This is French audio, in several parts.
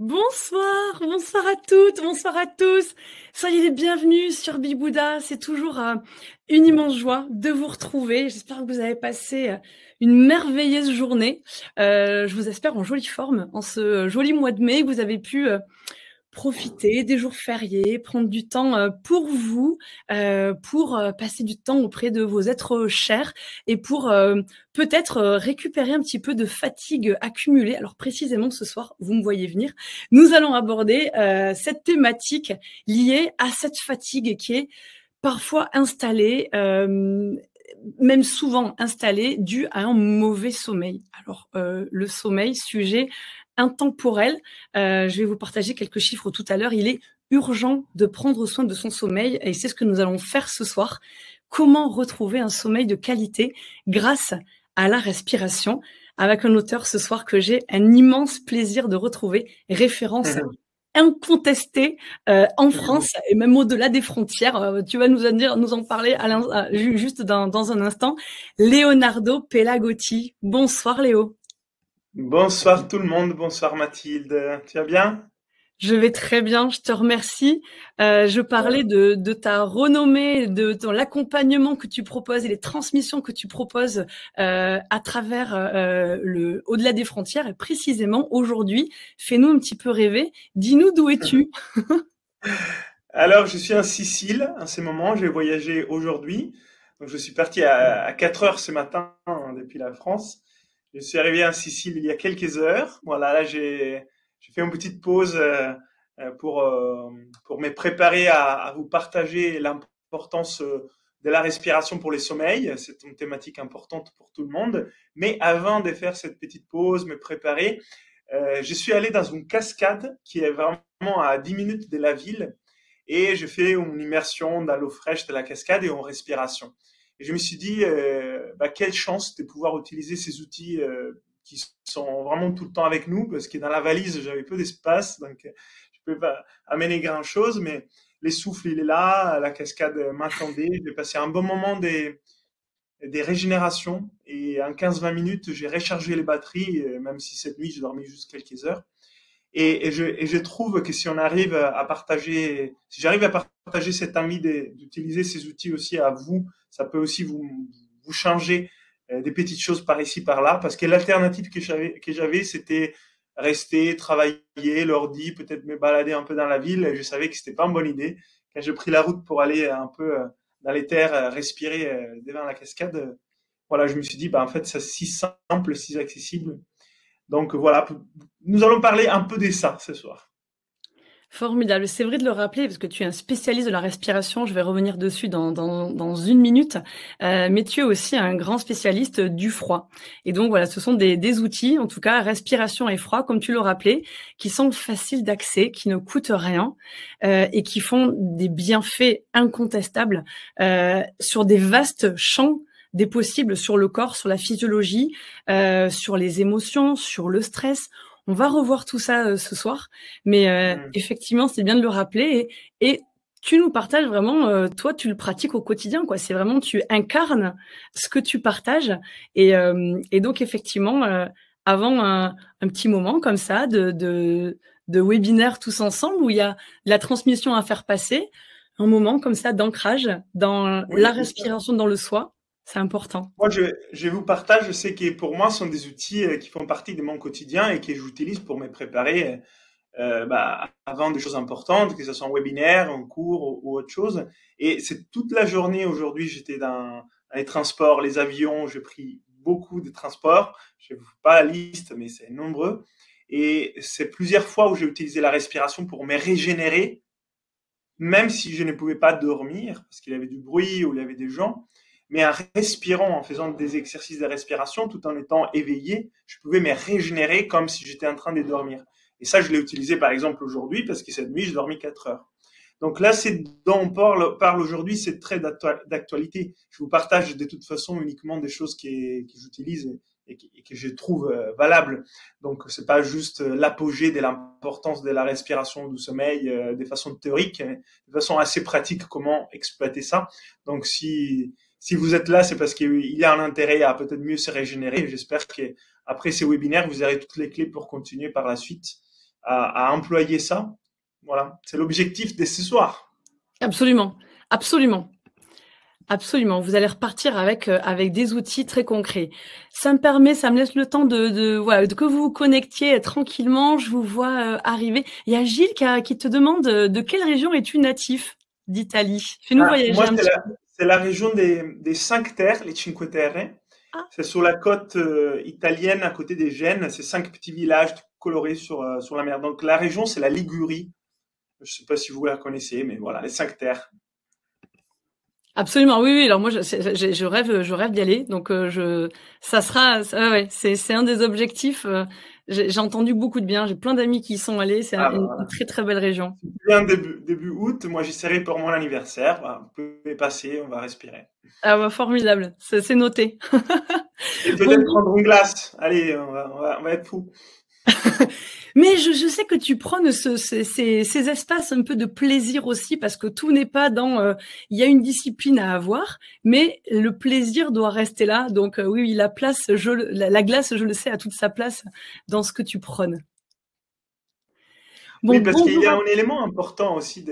Bonsoir, bonsoir à toutes, bonsoir à tous. Soyez les bienvenus sur Bibouda. C'est toujours une immense joie de vous retrouver. J'espère que vous avez passé une merveilleuse journée. Je vous espère en jolie forme en ce joli mois de mai, que vous avez pu profiter des jours fériés, prendre du temps pour vous, pour passer du temps auprès de vos êtres chers et pour peut-être récupérer un petit peu de fatigue accumulée. Alors précisément ce soir, vous me voyez venir, nous allons aborder cette thématique liée à cette fatigue qui est parfois installée, même souvent installée, due à un mauvais sommeil. Alors le sommeil, sujet intemporel. Je vais vous partager quelques chiffres tout à l'heure. Il est urgent de prendre soin de son sommeil et c'est ce que nous allons faire ce soir. Comment retrouver un sommeil de qualité grâce à la respiration, avec un auteur ce soir que j'ai un immense plaisir de retrouver, référence incontestée en France et même au-delà des frontières. Tu vas nous en parler juste dans un instant. Leonardo Pelagotti. Bonsoir Léo. Bonsoir tout le monde, bonsoir Mathilde, tu vas bien? Je vais très bien, je te remercie. Je parlais de ta renommée, de l'accompagnement que tu proposes et les transmissions que tu proposes à travers au-delà des frontières. Et précisément aujourd'hui, fais-nous un petit peu rêver. Dis-nous d'où es-tu? Alors, je suis en Sicile en ce moment, j'ai voyagé aujourd'hui. Donc, je suis parti à 4 heures ce matin depuis la France. Je suis arrivé en Sicile il y a quelques heures. Voilà, là, j'ai fait une petite pause pour me préparer à vous partager l'importance de la respiration pour les sommeils. C'est une thématique importante pour tout le monde. Mais avant de faire cette petite pause, me préparer, je suis allé dans une cascade qui est vraiment à 10 minutes de la ville et je fais une immersion dans l'eau fraîche de la cascade et en respiration. Et je me suis dit, quelle chance de pouvoir utiliser ces outils qui sont vraiment tout le temps avec nous, parce que dans la valise, j'avais peu d'espace, donc je ne peux pas amener grand-chose, mais les souffles, il est là, la cascade m'attendait. J'ai passé un bon moment des régénérations et en 15-20 minutes, j'ai rechargé les batteries, même si cette nuit, j'ai dormi juste quelques heures. Et je trouve que si on arrive à partager, si j'arrive à partager cette envie d'utiliser ces outils aussi à vous, ça peut aussi vous changer des petites choses par ici, par là, parce que l'alternative que j'avais, c'était rester, travailler, l'ordi, peut-être me balader un peu dans la ville, et je savais que c'était pas une bonne idée. Quand j'ai pris la route pour aller un peu dans les terres, respirer devant la cascade, voilà, je me suis dit, bah, en fait, c'est si simple, si accessible. Donc voilà, nous allons parler un peu de ça ce soir. Formidable. C'est vrai de le rappeler parce que tu es un spécialiste de la respiration. Je vais revenir dessus dans une minute. Mais tu es aussi un grand spécialiste du froid. Et donc voilà, ce sont des outils, en tout cas respiration et froid, comme tu le rappelais, qui sont faciles d'accès, qui ne coûtent rien et qui font des bienfaits incontestables sur des vastes champs des possibles sur le corps, sur la physiologie, sur les émotions, sur le stress. On va revoir tout ça ce soir, mais Mm. effectivement, c'est bien de le rappeler et tu nous partages vraiment, toi, tu le pratiques au quotidien, quoi. C'est vraiment tu incarnes ce que tu partages et donc effectivement, avant un petit moment comme ça de webinaire tous ensemble où il y a de la transmission à faire passer, un moment comme ça d'ancrage dans la Oui, c'est ça. respiration dans le soi, c'est important. Moi, je vous partage, je sais que pour moi, ce sont des outils qui font partie de mon quotidien et que j'utilise pour me préparer avant des choses importantes, que ce soit un webinaire, un cours ou autre chose. Et c'est toute la journée aujourd'hui, j'étais dans les transports, les avions, j'ai pris beaucoup de transports. Je ne vous fais pas la liste, mais c'est nombreux. Et c'est plusieurs fois où j'ai utilisé la respiration pour me régénérer, même si je ne pouvais pas dormir, parce qu'il y avait du bruit ou il y avait des gens, mais en respirant, en faisant des exercices de respiration, tout en étant éveillé, je pouvais me régénérer comme si j'étais en train de dormir. Et ça, je l'ai utilisé par exemple aujourd'hui, parce que cette nuit, j'ai dormi 4 heures. Donc là, c'est dont on parle aujourd'hui, c'est très d'actualité. Je vous partage de toute façon uniquement des choses que j'utilise et que je trouve valables. Donc, c'est pas juste l'apogée de l'importance de la respiration du sommeil de façon théorique, mais de façon assez pratique, comment exploiter ça. Donc, si vous êtes là, c'est parce qu'il y a un intérêt à peut-être mieux se régénérer. J'espère qu'après ces webinaires, vous aurez toutes les clés pour continuer par la suite à employer ça. Voilà, c'est l'objectif de ce soir. Absolument, absolument. Absolument, vous allez repartir avec des outils très concrets. Ça me laisse le temps voilà, que vous vous connectiez tranquillement. Je vous vois arriver. Il y a Gilles qui te demande de quelle région es-tu natif d'Italie? Fais-nous voyager Moi, un petit peu. c'est la région des cinq terres, les Cinque Terre. Ah, C'est sur la côte italienne, à côté des Gènes. C'est cinq petits villages colorés sur la mer. Donc la région, c'est la Ligurie. Je ne sais pas si vous la connaissez, mais voilà, les cinq terres. absolument, oui, oui. Alors moi, je rêve d'y aller. Donc ouais, c'est un des objectifs. J'ai entendu beaucoup de bien. J'ai plein d'amis qui y sont allés. C'est Ah, bah, une voilà. très très belle région. Bien début août. Moi, j'y serai pour mon anniversaire. Voilà, vous pouvez passer, on va respirer. Ah bah, formidable, c'est noté. Et Bon, peut-être prendre une glace. Allez, on va être fous. mais je sais que tu prônes ces espaces un peu de plaisir aussi, parce que tout n'est pas il y a une discipline à avoir, mais le plaisir doit rester là. Donc oui, oui, la glace, je le sais, a toute sa place dans ce que tu prônes. Bon, Oui, parce qu'il y bonjour a à... un élément important aussi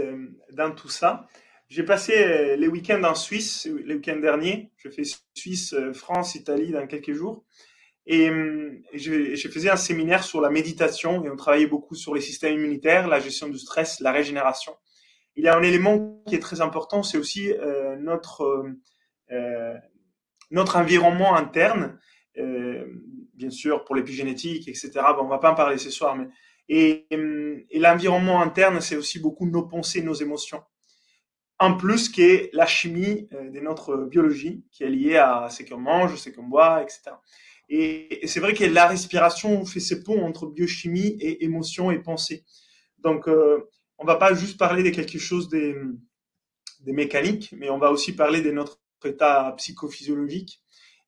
dans tout ça. J'ai passé les week-ends en Suisse, les week-ends derniers. Je fais Suisse, France, Italie dans quelques jours. Et je faisais un séminaire sur la méditation et on travaillait beaucoup sur les systèmes immunitaires, la gestion du stress, la régénération. Il y a un élément qui est très important, c'est aussi euh, notre environnement interne, euh, bien sûr pour l'épigénétique, etc. Bon, on va pas en parler ce soir, mais et l'environnement interne, c'est aussi beaucoup nos pensées, nos émotions. En plus, qui est la chimie de notre biologie, qui est liée à ce qu'on mange, ce qu'on boit, etc. Et c'est vrai que la respiration fait ce pont entre biochimie et émotion et pensée. Donc, on va pas juste parler de quelque chose des mécaniques, mais on va aussi parler de notre état psychophysiologique.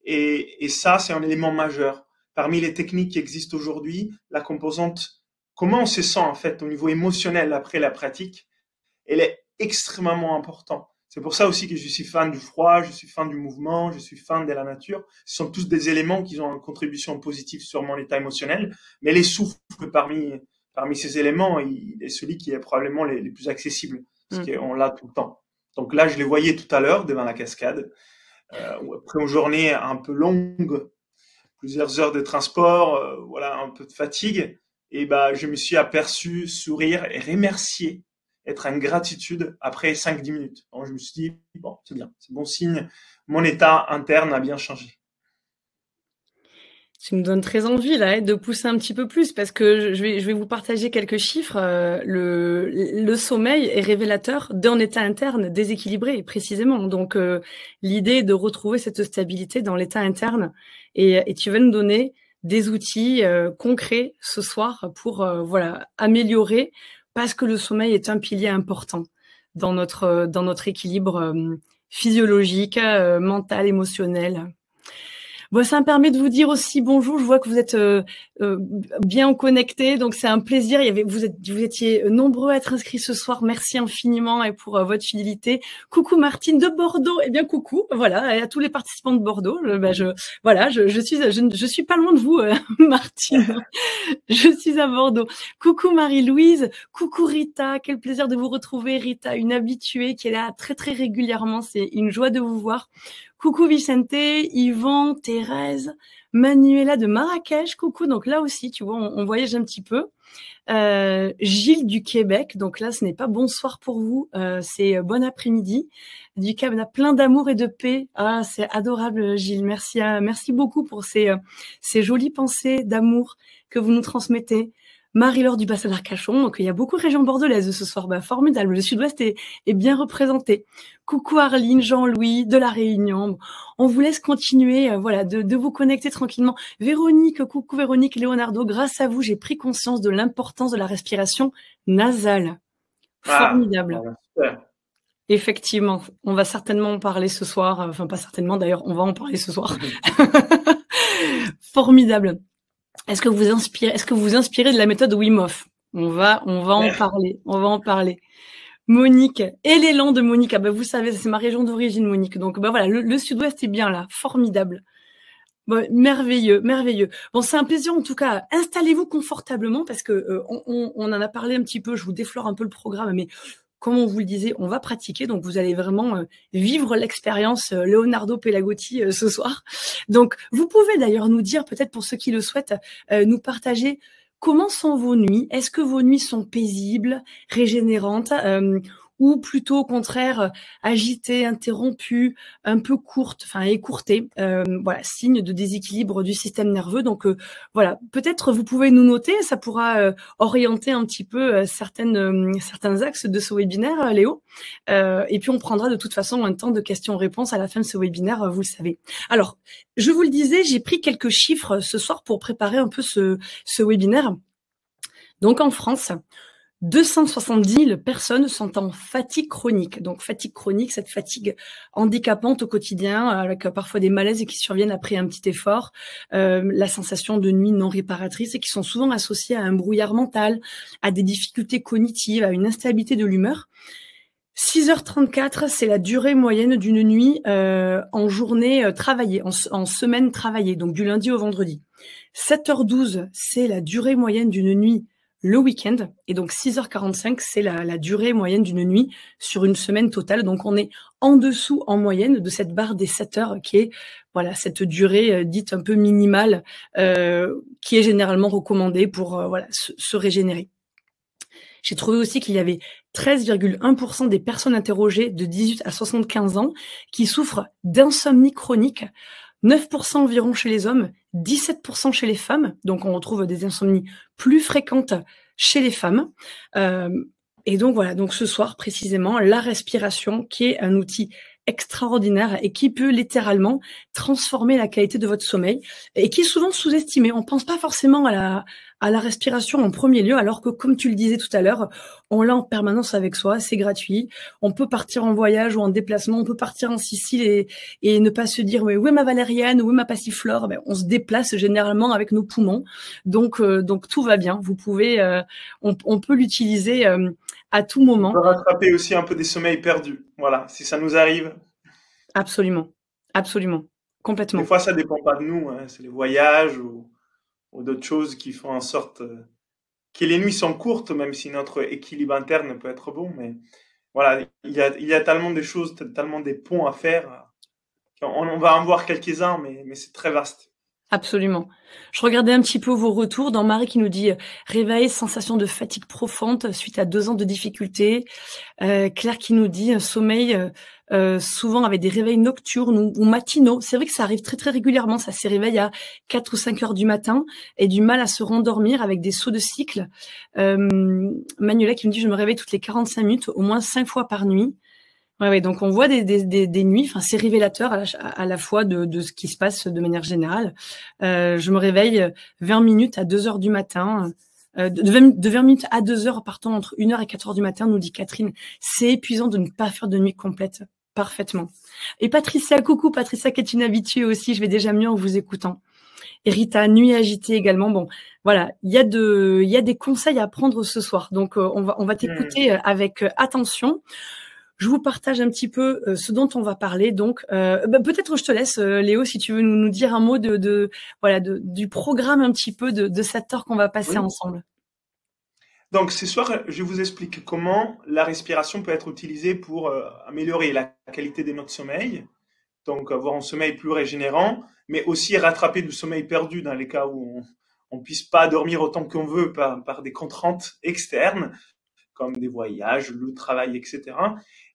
Et ça, c'est un élément majeur. Parmi les techniques qui existent aujourd'hui, la composante, comment on se sent en fait au niveau émotionnel après la pratique, elle est extrêmement importante. C'est pour ça aussi que je suis fan du froid, je suis fan du mouvement, je suis fan de la nature. Ce sont tous des éléments qui ont une contribution positive sur mon état émotionnel. Mais les souffles, parmi ces éléments, il est celui qui est probablement les plus accessibles, parce Mm. qu'on l'a tout le temps. Donc là, je les voyais tout à l'heure devant la cascade. Après une journée un peu longue, plusieurs heures de transport, voilà, un peu de fatigue, et bah, je me suis aperçu sourire et remercier, être en gratitude après 5-10 minutes. Donc, je me suis dit, bon, c'est bien, c'est bon signe, mon état interne a bien changé. Tu me donnes très envie là de pousser un petit peu plus, parce que je vais vous partager quelques chiffres. Le sommeil est révélateur d'un état interne déséquilibré précisément. Donc l'idée est de retrouver cette stabilité dans l'état interne, et tu vas nous donner des outils concrets ce soir pour voilà, améliorer, parce que le sommeil est un pilier important dans notre équilibre physiologique, mental, émotionnel. Bon, ça me permet de vous dire aussi bonjour. Je vois que vous êtes bien connectés, donc c'est un plaisir. Vous étiez nombreux à être inscrits ce soir. Merci infiniment et pour votre fidélité. Coucou Martine de Bordeaux. Eh bien coucou, voilà, et à tous les participants de Bordeaux. Je suis pas loin de vous, Martine. Je suis à Bordeaux. Coucou Marie-Louise. Coucou Rita. Quel plaisir de vous retrouver, Rita, une habituée qui est là très très régulièrement. C'est une joie de vous voir. Coucou Vicente, Yvan, Thérèse, Manuela de Marrakech, coucou. Donc là aussi, tu vois, on voyage un petit peu. Gilles du Québec, donc là, ce n'est pas bonsoir pour vous, c'est bon après-midi. Du Québec, on a plein d'amour et de paix. Ah, c'est adorable, Gilles. Merci beaucoup pour ces jolies pensées d'amour que vous nous transmettez. Marie-Laure du Bassin d'Arcachon, donc il y a beaucoup de régions bordelaises ce soir, bah, formidable. Le Sud-Ouest est bien représenté. Coucou Arline, Jean-Louis de La Réunion. On vous laisse continuer, voilà, de vous connecter tranquillement. Véronique, coucou Véronique, Leonardo, grâce à vous, j'ai pris conscience de l'importance de la respiration nasale. Ah, Formidable. voilà, super. Effectivement, on va certainement en parler ce soir. Enfin, pas certainement, d'ailleurs, on va en parler ce soir. Formidable. Est-ce que vous vous inspirez de la méthode Wim Hof? On va en parler. On va en parler. Monique et l'élan de Monique. Ah ben, vous savez, c'est ma région d'origine, Monique. Donc, bah voilà, le Sud-Ouest est bien là. Formidable. Bon, merveilleux, merveilleux. Bon, c'est un plaisir en tout cas. Installez-vous confortablement parce que on en a parlé un petit peu. Je vous déflore un peu le programme, mais comme on vous le disait, on va pratiquer. Donc, vous allez vraiment vivre l'expérience Leonardo Pelagotti ce soir. Donc, vous pouvez d'ailleurs nous dire, peut-être pour ceux qui le souhaitent, nous partager comment sont vos nuits. Est-ce que vos nuits sont paisibles, régénérantes ou plutôt au contraire agitées, interrompues, un peu courtes, enfin écourtées, voilà, signe de déséquilibre du système nerveux. Donc voilà, peut-être vous pouvez nous noter, ça pourra orienter un petit peu certains axes de ce webinaire, Léo. Et puis on prendra de toute façon un temps de questions-réponses à la fin de ce webinaire, vous le savez. Alors, je vous le disais, j'ai pris quelques chiffres ce soir pour préparer un peu ce webinaire. Donc en France, 270 000 personnes sont en fatigue chronique. Donc fatigue chronique, cette fatigue handicapante au quotidien, avec parfois des malaises qui surviennent après un petit effort, la sensation de nuit non réparatrice et qui sont souvent associées à un brouillard mental, à des difficultés cognitives, à une instabilité de l'humeur. 6h34, c'est la durée moyenne d'une nuit en journée travaillée, en semaine travaillée, donc du lundi au vendredi. 7h12, c'est la durée moyenne d'une nuit le week-end. Et donc 6h45, c'est la durée moyenne d'une nuit sur une semaine totale. Donc on est en dessous en moyenne de cette barre des 7 heures qui est voilà cette durée dite un peu minimale qui est généralement recommandée pour voilà se régénérer. J'ai trouvé aussi qu'il y avait 13,1% des personnes interrogées de 18 à 75 ans qui souffrent d'insomnie chronique, 9% environ chez les hommes, 17% chez les femmes. Donc, on retrouve des insomnies plus fréquentes chez les femmes. Et donc, voilà. Donc, ce soir, précisément, la respiration, qui est un outil extraordinaire et qui peut littéralement transformer la qualité de votre sommeil et qui est souvent sous-estimé. On pense pas forcément à la respiration en premier lieu, alors que, comme tu le disais tout à l'heure, on l'a en permanence avec soi, c'est gratuit. On peut partir en voyage ou en déplacement, on peut partir en Sicile et ne pas se dire mais où est ma valériane, où est ma passiflore. Ben, on se déplace généralement avec nos poumons, donc tout va bien. Vous pouvez, on peut l'utiliser à tout moment. On peut rattraper aussi un peu des sommeils perdus. Voilà, si ça nous arrive. Absolument, absolument, complètement. Des fois, ça dépend pas de nous, hein. C'est les voyages ou d'autres choses qui font en sorte que les nuits sont courtes, même si notre équilibre interne peut être bon. Mais voilà, il y a tellement de choses, tellement des ponts à faire. On va en voir quelques-uns, mais c'est très vaste. Absolument. Je regardais un petit peu vos retours. Dans Marie qui nous dit réveil, sensation de fatigue profonde suite à 2 ans de difficultés. Claire qui nous dit sommeil souvent avec des réveils nocturnes ou matinaux. C'est vrai que ça arrive très très régulièrement. Ça se réveille à 4 ou 5 heures du matin et du mal à se rendormir avec des sauts de cycle. Manuela qui me dit je me réveille toutes les 45 minutes, au moins 5 fois par nuit. Ouais, donc on voit des nuits, enfin c'est révélateur à la fois de ce qui se passe de manière générale. Je me réveille 20 minutes à 2 heures du matin, de 20 minutes à 2 heures, partons entre 1 heure et 4 heures du matin, nous dit Catherine. C'est épuisant de ne pas faire de nuit complète. Parfaitement. Et Patricia, coucou Patricia qui est une habituée aussi, je vais déjà mieux en vous écoutant. Et Rita, nuit agitée également. Bon, voilà, il y a des conseils à prendre ce soir. Donc on va t'écouter avec attention. Je vous partage un petit peu ce dont on va parler. Donc, peut-être je te laisse, Léo, si tu veux nous dire un mot du programme un petit peu de cette heure qu'on va passer ensemble. Donc, ce soir, je vous explique comment la respiration peut être utilisée pour améliorer la qualité de notre sommeil, donc avoir un sommeil plus régénérant, mais aussi rattraper du sommeil perdu dans les cas où on ne puisse pas dormir autant qu'on veut par des contraintes externes, comme des voyages, le travail, etc.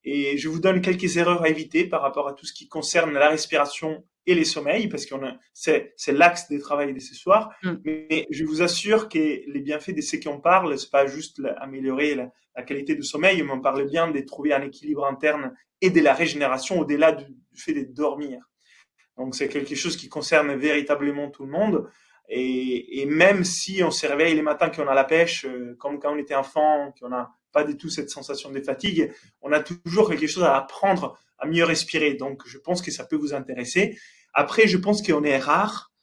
Et je vous donne quelques erreurs à éviter par rapport à tout ce qui concerne la respiration et les sommeils, parce que c'est l'axe des travails de ce soir. Mais je vous assure que les bienfaits de ce qu'on parle, c'est pas juste améliorer la qualité du sommeil, mais on parle bien de trouver un équilibre interne et de la régénération au-delà du fait de dormir. Donc c'est quelque chose qui concerne véritablement tout le monde. Et même si on se réveille les matins qu'on a la pêche, comme quand on était enfant, qu'on n'a pas du tout cette sensation de fatigue, on a toujours quelque chose à apprendre à mieux respirer. Donc je pense que ça peut vous intéresser. Après, je pense qu'on est rare.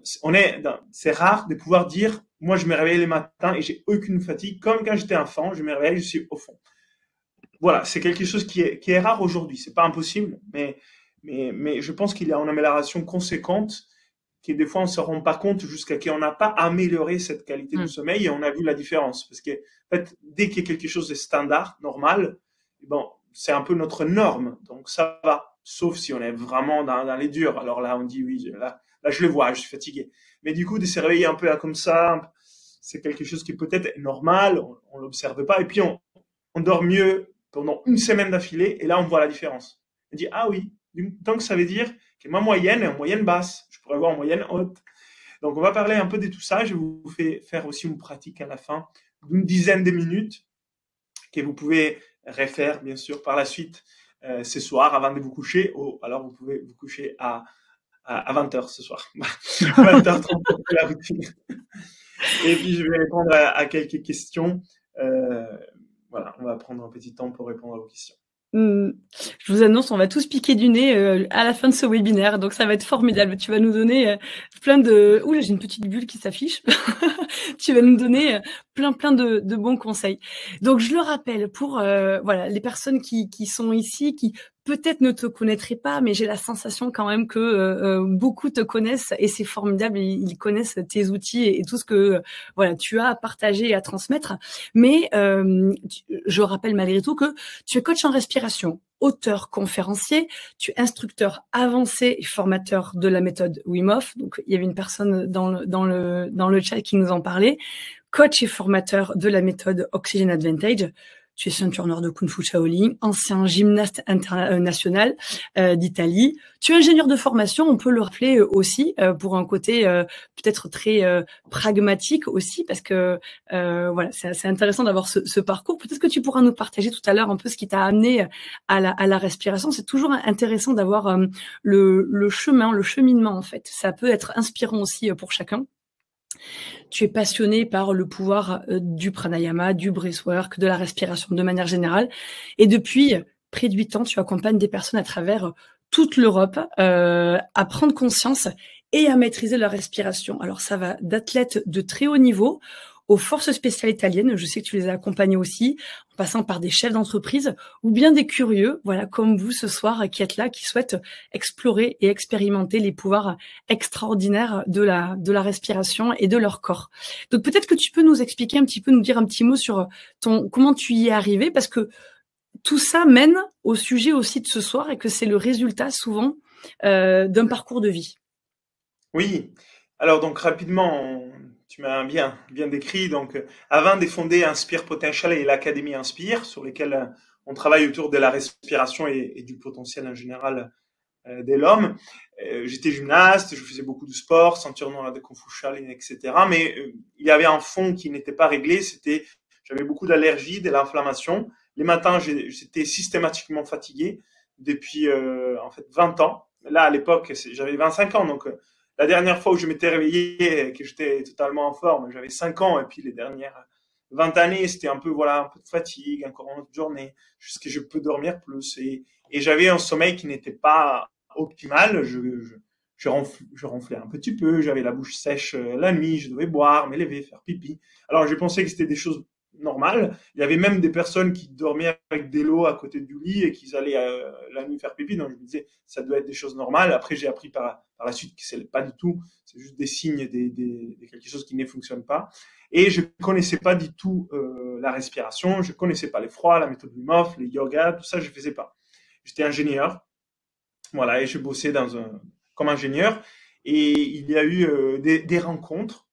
C'est rare de pouvoir dire, moi je me réveille les matins et j'ai aucune fatigue. Comme quand j'étais enfant, je me réveille, je suis au fond. Voilà, c'est quelque chose qui est rare aujourd'hui. C'est pas impossible, mais Mais je pense qu'il y a une amélioration conséquente qui des fois on ne se rend pas compte jusqu'à qu'on n'a pas amélioré cette qualité du Mm. sommeil et on a vu la différence. Parce que en fait, dès qu'il y a quelque chose de standard, normal, bon, c'est un peu notre norme. Donc ça va. Sauf si on est vraiment dans les durs. Alors là, on dit oui, là je le vois, je suis fatigué. Mais du coup, de se réveiller un peu comme ça, c'est quelque chose qui peut-être est normal, on l'observe pas. Et puis on dort mieux pendant une semaine d'affilée et là, on voit la différence. On dit, ah oui, donc ça veut dire que ma moyenne est en moyenne basse. Je pourrais avoir en moyenne haute. Donc, on va parler un peu de tout ça. Je vous fais faire aussi une pratique à la fin d'une dizaine de minutes que vous pouvez refaire, bien sûr, par la suite ce soir avant de vous coucher. Alors, vous pouvez vous coucher à 20h ce soir. 20h30 pour la routine. Et puis, je vais répondre à quelques questions. Euh, voilà, on va prendre un petit temps pour répondre à vos questions. Je vous annonce, on va tous piquer du nez à la fin de ce webinaire, donc ça va être formidable. Tu vas nous donner plein de... Ouh, là, j'ai une petite bulle qui s'affiche. Tu vas nous donner plein de bons conseils. Donc, je le rappelle pour voilà les personnes qui sont ici, qui peut-être ne te connaîtraient pas, mais j'ai la sensation quand même que beaucoup te connaissent et c'est formidable. Ils connaissent tes outils et tout ce que voilà tu as à partager et à transmettre. Mais je rappelle malgré tout que tu es coach en respiration, auteur, conférencier, tu es instructeur avancé et formateur de la méthode Wim Hof. Donc, il y avait une personne dans le chat qui nous en parlait. Coach et formateur de la méthode Oxygen Advantage. Tu es ceinture noire de Kung Fu Shaolin, ancien gymnaste international d'Italie. Tu es ingénieur de formation, on peut le rappeler aussi, pour un côté peut-être très pragmatique aussi, parce que voilà, c'est intéressant d'avoir ce parcours. Peut-être que tu pourras nous partager tout à l'heure un peu ce qui t'a amené à la respiration. C'est toujours intéressant d'avoir le chemin, le cheminement en fait. Ça peut être inspirant aussi pour chacun. Tu es passionné par le pouvoir du pranayama, du breathwork, de la respiration de manière générale. Et depuis près de 8 ans, tu accompagnes des personnes à travers toute l'Europe à prendre conscience et à maîtriser leur respiration. Alors ça va d'athlètes de très haut niveau aux forces spéciales italiennes, je sais que tu les as accompagnés aussi, en passant par des chefs d'entreprise ou bien des curieux, voilà, comme vous ce soir, qui êtes là, qui souhaitent explorer et expérimenter les pouvoirs extraordinaires de la respiration et de leur corps. Donc peut-être que tu peux nous expliquer un petit peu, nous dire un petit mot sur comment tu y es arrivé, parce que tout ça mène au sujet aussi de ce soir et que c'est le résultat souvent d'un parcours de vie. Oui, alors donc rapidement, tu m'as bien décrit. Donc, avant de fonder Inspire Potential et l'Académie Inspire, sur lesquelles on travaille autour de la respiration et du potentiel en général de l'homme, j'étais gymnaste, je faisais beaucoup de sport, ceinture noire de Kung Fu Shaolin, etc. Mais il y avait un fond qui n'était pas réglé, j'avais beaucoup d'allergies, de l'inflammation. Les matins, j'étais systématiquement fatigué depuis en fait 20 ans. Là, à l'époque, j'avais 25 ans, donc la dernière fois où je m'étais réveillé, que j'étais totalement en forme, j'avais 5 ans, et puis les dernières 20 années, c'était un peu, voilà, un peu de fatigue, encore une autre journée, jusqu'à ce que je peux dormir plus. Et j'avais un sommeil qui n'était pas optimal. Je ronflais un petit peu, j'avais la bouche sèche la nuit, je devais boire, m'élever, faire pipi. Alors, j'ai pensé que c'était des choses normales. Il y avait même des personnes qui dormaient avec des lots à côté du lit et qui allaient la nuit faire pipi. Donc, je me disais, ça doit être des choses normales. Après, j'ai appris par la suite que c'est pas du tout. C'est juste des signes, de quelque chose qui ne fonctionne pas. Et je connaissais pas du tout la respiration. Je connaissais pas les froids, la méthode Wim Hof, les yoga, tout ça, je faisais pas. J'étais ingénieur. Voilà, et je bossais comme ingénieur. Et il y a eu des rencontres,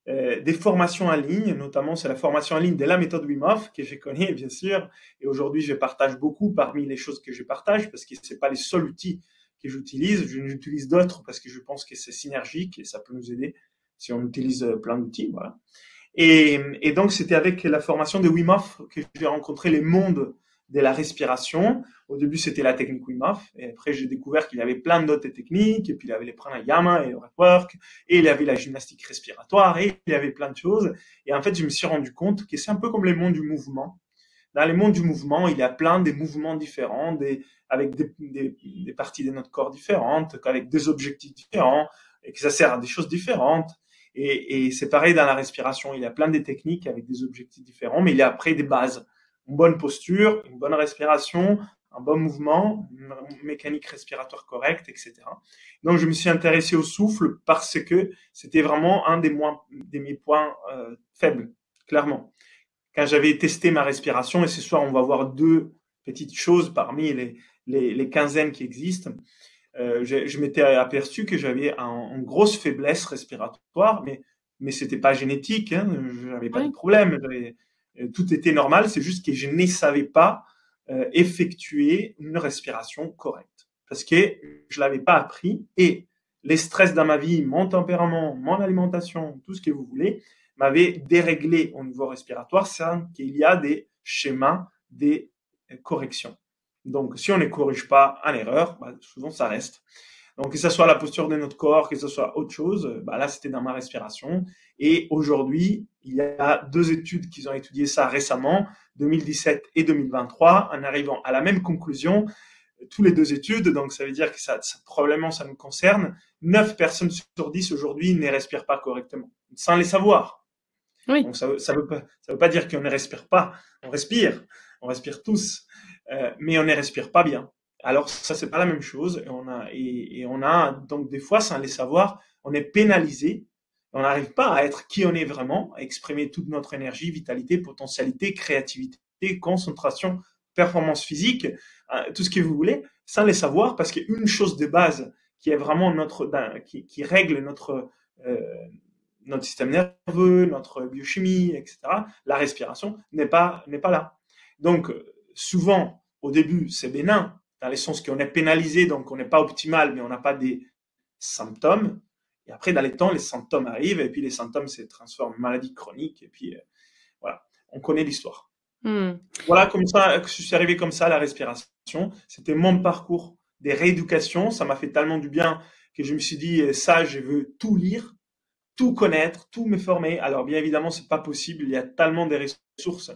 des formations en ligne, notamment c'est la formation en ligne de la méthode Wim Hof que je connais bien sûr. Et aujourd'hui, je partage beaucoup parmi les choses que je partage parce que ce n'est pas les seuls outils que j'utilise. J'utilise d'autres parce que je pense que c'est synergique et ça peut nous aider si on utilise plein d'outils. Voilà. Et donc, c'était avec la formation de Wim Hof que j'ai rencontré les mondes de la respiration. Au début, c'était la technique Wim Hof. Et après, j'ai découvert qu'il y avait plein d'autres techniques. Et puis, il y avait les pranayama et le breathwork. Et il y avait la gymnastique respiratoire. Et il y avait plein de choses. Et en fait, je me suis rendu compte que c'est un peu comme les mondes du mouvement. Dans les mondes du mouvement, il y a plein de mouvements différents, avec des parties de notre corps différentes, avec des objectifs différents, et que ça sert à des choses différentes. Et c'est pareil dans la respiration. Il y a plein de techniques avec des objectifs différents, mais il y a après des bases. Une bonne posture, une bonne respiration, un bon mouvement, une mécanique respiratoire correcte, etc. Donc, je me suis intéressé au souffle parce que c'était vraiment un de mes points faibles, clairement. Quand j'avais testé ma respiration, et ce soir, on va voir deux petites choses parmi les quinzaines qui existent, je m'étais aperçu que j'avais une grosse faiblesse respiratoire, mais c'était pas génétique, hein, je n'avais pas de Oui. problème, tout était normal, c'est juste que je ne savais pas effectuer une respiration correcte parce que je l'avais pas appris et les stress dans ma vie, mon tempérament, mon alimentation, tout ce que vous voulez, m'avaient déréglé au niveau respiratoire sans qu'il y a des schémas, des corrections. Donc, si on ne corrige pas en erreur, bah, souvent ça reste. Donc, que ce soit la posture de notre corps, que ce soit autre chose, bah là, c'était dans ma respiration. Et aujourd'hui, il y a deux études qui ont étudié ça récemment, 2017 et 2023, en arrivant à la même conclusion, tous les deux études. Donc, ça veut dire que probablement, ça nous concerne. 9 personnes sur 10 aujourd'hui ne respirent pas correctement, sans les savoir. Oui. Donc, ça veut pas dire qu'on ne respire pas. On respire tous, mais on ne respire pas bien. Alors ça, c'est pas la même chose. Et on a donc des fois, sans les savoir, on est pénalisé. On n'arrive pas à être qui on est vraiment, à exprimer toute notre énergie, vitalité, potentialité, créativité, concentration, performance physique, tout ce que vous voulez, sans les savoir, parce qu'une chose de base qui est vraiment qui règle euh, notre système nerveux, notre biochimie, etc., la respiration n'est pas là. Donc, souvent, au début, c'est bénin, dans le sens qu'on est pénalisé, donc on n'est pas optimal, mais on n'a pas des symptômes. Et après, dans les temps, les symptômes arrivent, et puis les symptômes se transforment en maladie chronique, et puis voilà, on connaît l'histoire. Voilà, comme ça, je suis arrivé comme ça à la respiration. C'était mon parcours des rééducations. Ça m'a fait tellement du bien que je me suis dit, ça, je veux tout lire, tout connaître, tout me former. Alors, bien évidemment, c'est pas possible. Il y a tellement de ressources.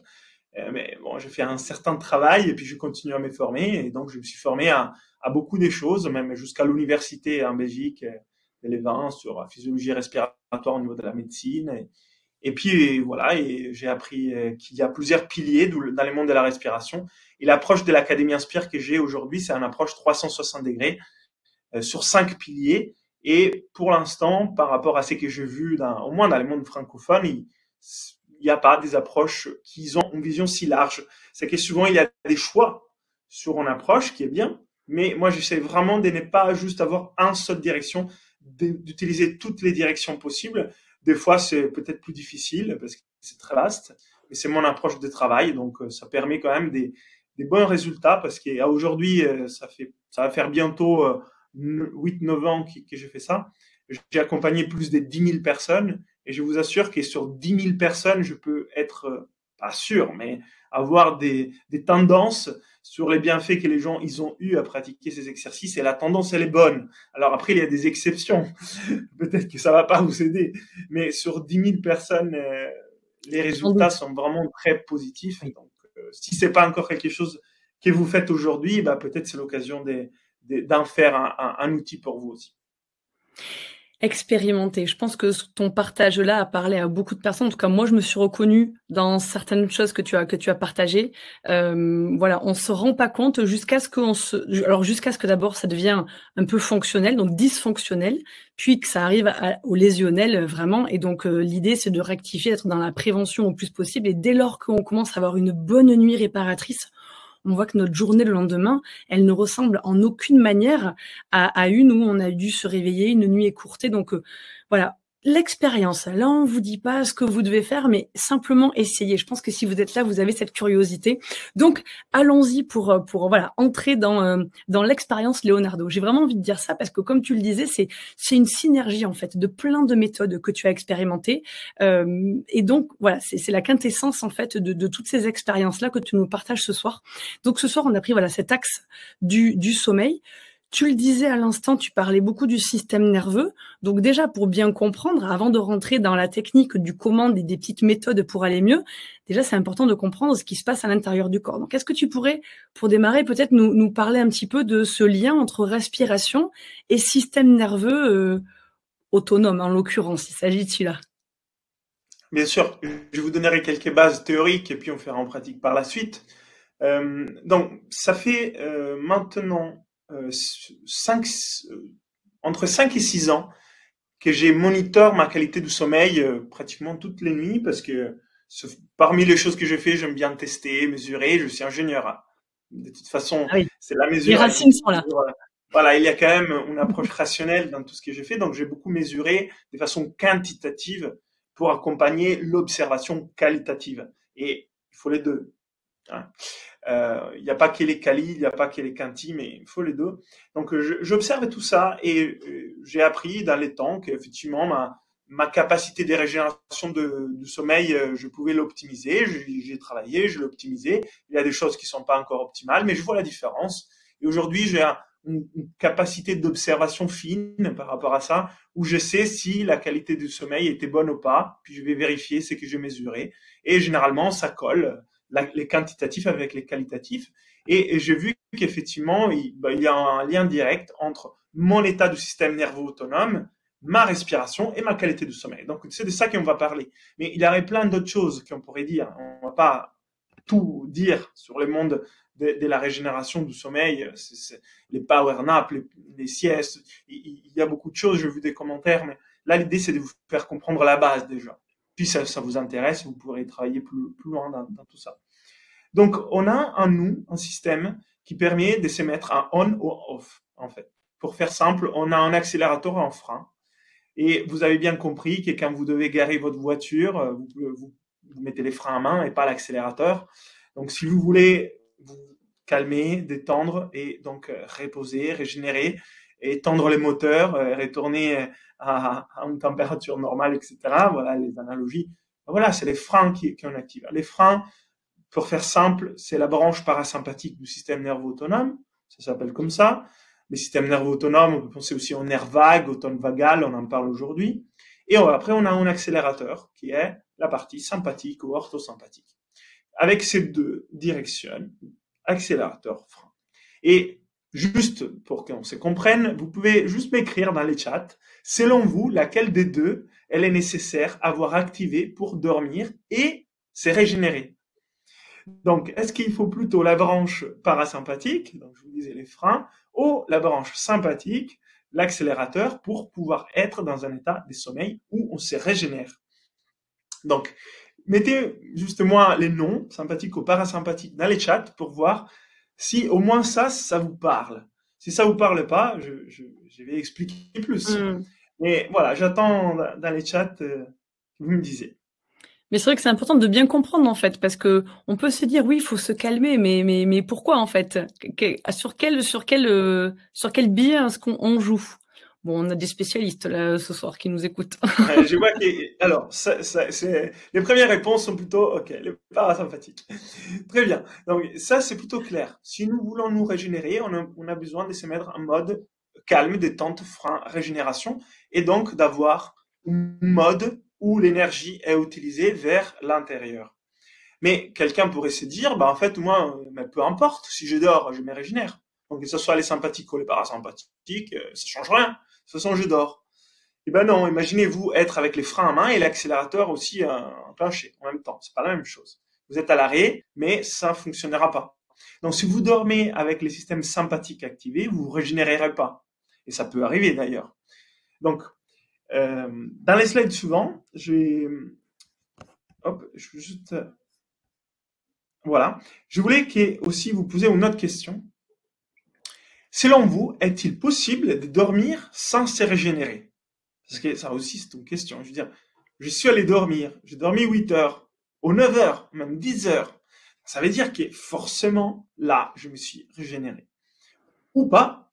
Mais bon, j'ai fait un certain travail et puis je continue à me former. Et donc, je me suis formé à beaucoup de choses, même jusqu'à l'université en Belgique, de Leuven, sur la physiologie respiratoire au niveau de la médecine. Et puis voilà, et j'ai appris qu'il y a plusieurs piliers dans le monde de la respiration. Et l'approche de l'Académie Inspire que j'ai aujourd'hui, c'est une approche 360 degrés sur 5 piliers. Et pour l'instant, par rapport à ce que j'ai vu, au moins dans le monde francophone, il n'y a pas des approches qui ont une vision si large. C'est que souvent, il y a des choix sur une approche qui est bien, mais moi, j'essaie vraiment de ne pas juste avoir une seule direction, d'utiliser toutes les directions possibles. Des fois, c'est peut-être plus difficile parce que c'est très vaste, mais c'est mon approche de travail, donc ça permet quand même des bons résultats parce qu'aujourd'hui, ça va faire bientôt 8-9 ans que j'ai fait ça. J'ai accompagné plus de 10 000 personnes et je vous assure que sur 10 000 personnes, je peux être, pas sûr, mais avoir des tendances sur les bienfaits que les gens ils ont eu à pratiquer ces exercices et la tendance elle est bonne. Alors après il y a des exceptions, peut-être que ça va pas vous aider, mais sur 10 000 personnes, les Sans résultats doute. sont vraiment très positifs. Oui. Donc si c'est pas encore quelque chose que vous faites aujourd'hui, bah, peut-être c'est l'occasion d'en faire un outil pour vous aussi. Expérimenter. Je pense que ton partage-là a parlé à beaucoup de personnes. En tout cas, moi, je me suis reconnue dans certaines choses que tu as partagées. Voilà, on se rend pas compte jusqu'à ce jusqu'à ce que d'abord ça devient un peu fonctionnel, donc dysfonctionnel, puis que ça arrive au lésionnel vraiment. Et donc, l'idée, c'est de rectifier, d'être dans la prévention au plus possible. Et dès lors qu'on commence à avoir une bonne nuit réparatrice, on voit que notre journée le lendemain, elle ne ressemble en aucune manière à une où on a dû se réveiller une nuit écourtée. Donc voilà, l'expérience. Là, on vous dit pas ce que vous devez faire, mais simplement essayer. Je pense que si vous êtes là, vous avez cette curiosité. Donc allons-y pour voilà entrer dans l'expérience Leonardo. J'ai vraiment envie de dire ça parce que comme tu le disais, c'est une synergie en fait de plein de méthodes que tu as expérimentées. Et donc voilà, c'est la quintessence en fait de toutes ces expériences là que tu nous partages ce soir. Donc ce soir, on a pris voilà cet axe du sommeil. Tu le disais à l'instant, tu parlais beaucoup du système nerveux. Donc déjà, pour bien comprendre, avant de rentrer dans la technique du comment et des petites méthodes pour aller mieux, déjà, c'est important de comprendre ce qui se passe à l'intérieur du corps. Donc, est-ce que tu pourrais, pour démarrer, peut-être nous parler un petit peu de ce lien entre respiration et système nerveux autonome, en l'occurrence, il s'agit de celui-là. Bien sûr, je vous donnerai quelques bases théoriques et puis on fera en pratique par la suite. Donc, ça fait maintenant entre 5 et 6 ans que j'ai monitor ma qualité du sommeil pratiquement toutes les nuits parce que parmi les choses que je fais, j'aime bien tester, mesurer. Je suis ingénieur, hein. De toute façon, Ah oui, c'est la les mesure. racines sont là. Voilà, il y a quand même une approche rationnelle dans tout ce que j'ai fait. Donc, j'ai beaucoup mesuré de façon quantitative pour accompagner l'observation qualitative. Et il faut les deux, hein. Il n'y a pas que les quali, il n'y a pas que les quanti, mais il faut les deux. Donc, j'observe tout ça et j'ai appris dans les temps qu'effectivement, ma capacité de régénération du sommeil, je pouvais l'optimiser. J'ai travaillé, je l'ai optimisé. Il y a des choses qui sont pas encore optimales, mais je vois la différence. Et aujourd'hui, j'ai une capacité d'observation fine par rapport à ça, où je sais si la qualité du sommeil était bonne ou pas, puis je vais vérifier ce que j'ai mesuré. Et généralement, ça colle les quantitatifs avec les qualitatifs. Et j'ai vu qu'effectivement, il y a un lien direct entre mon état du système nerveux autonome, ma respiration et ma qualité du sommeil. Donc, c'est de ça qu'on va parler. Mais il y aurait plein d'autres choses qu'on pourrait dire. On ne va pas tout dire sur le monde de la régénération du sommeil, les power naps, les siestes. Il y a beaucoup de choses, j'ai vu des commentaires, mais là, l'idée, c'est de vous faire comprendre la base déjà. Puis ça vous intéresse, vous pourrez travailler plus loin dans tout ça. Donc, on a en nous un système qui permet de se mettre en on ou off, en fait. Pour faire simple, on a un accélérateur et un frein. Et vous avez bien compris que quand vous devez garer votre voiture, vous mettez les freins à main et pas l'accélérateur. Donc, si vous voulez vous calmer, détendre et donc reposer, régénérer et tendre les moteurs, retourner à une température normale, etc. Voilà les analogies. Voilà, c'est les freins qu'on active. Les freins, pour faire simple, c'est la branche parasympathique du système nerveux autonome. Ça s'appelle comme ça. Les systèmes nerveux autonomes, on peut penser aussi au nerf vague, au tone vagal, on en parle aujourd'hui. Et après, on a un accélérateur qui est la partie sympathique ou orthosympathique. Avec ces deux directions, accélérateur, frein. Et juste pour qu'on se comprenne, vous pouvez juste m'écrire dans les chats, selon vous, laquelle des deux elle est nécessaire à avoir activée pour dormir et se régénérer. Donc, est-ce qu'il faut plutôt la branche parasympathique, donc je vous disais les freins, ou la branche sympathique, l'accélérateur, pour pouvoir être dans un état de sommeil où on se régénère? Donc, mettez justement les noms, sympathiques ou parasympathiques, dans les chats pour voir si au moins ça vous parle. Si ça vous parle pas, je vais expliquer plus. Mais voilà, j'attends dans les chats que vous me disiez. Mais c'est vrai que c'est important de bien comprendre, en fait, parce que on peut se dire: «Oui, il faut se calmer», mais pourquoi, en fait? Sur quel biais est-ce qu'on joue? Bon, on a des spécialistes, là, ce soir, qui nous écoutent. Je vois que, alors, les premières réponses sont plutôt, ok, les parasympathiques. Très bien. Donc, ça, c'est plutôt clair. Si nous voulons nous régénérer, on a besoin de se mettre en mode calme, détente, frein, régénération, et donc d'avoir un mode où l'énergie est utilisée vers l'intérieur. Mais quelqu'un pourrait se dire, bah, en fait, moi, peu importe, si je dors, je me régénère. Donc, que ce soit les sympathiques ou les parasympathiques, ça change rien. De toute façon, je dors. Eh ben non, imaginez-vous être avec les freins à main et l'accélérateur aussi en plancher en même temps. C'est pas la même chose. Vous êtes à l'arrêt, mais ça ne fonctionnera pas. Donc, si vous dormez avec les systèmes sympathiques activés, vous ne régénérerez pas. Et ça peut arriver d'ailleurs. Donc, dans les slides suivants, je vais juste. Voilà. Je voulais aussi vous poser une autre question. Selon vous, est-il possible de dormir sans se régénérer? Parce que ça aussi, c'est une question. Je veux dire, je suis allé dormir, j'ai dormi 8 heures, ou 9 heures, même 10 heures. Ça veut dire que forcément, là, je me suis régénéré. Ou pas?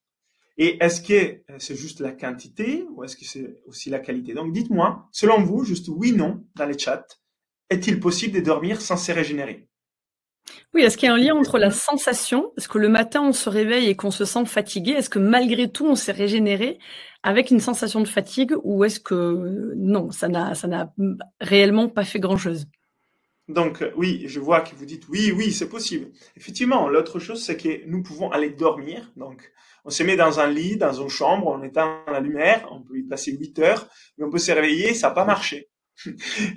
Et est-ce que c'est juste la quantité ou est-ce que c'est aussi la qualité? Donc dites-moi, selon vous, juste oui, non, dans les chats, est-il possible de dormir sans se régénérer? Oui, est-ce qu'il y a un lien entre la sensation? Est-ce que le matin, on se réveille et qu'on se sent fatigué? Est-ce que malgré tout, on s'est régénéré avec une sensation de fatigue? Ou est-ce que non, ça n'a réellement pas fait grand-chose? Donc oui, je vois que vous dites oui, oui, c'est possible. Effectivement, l'autre chose, c'est que nous pouvons aller dormir. Donc, on se met dans un lit, dans une chambre, on éteint la lumière, on peut y passer 8 heures, mais on peut se réveiller, ça n'a pas marché.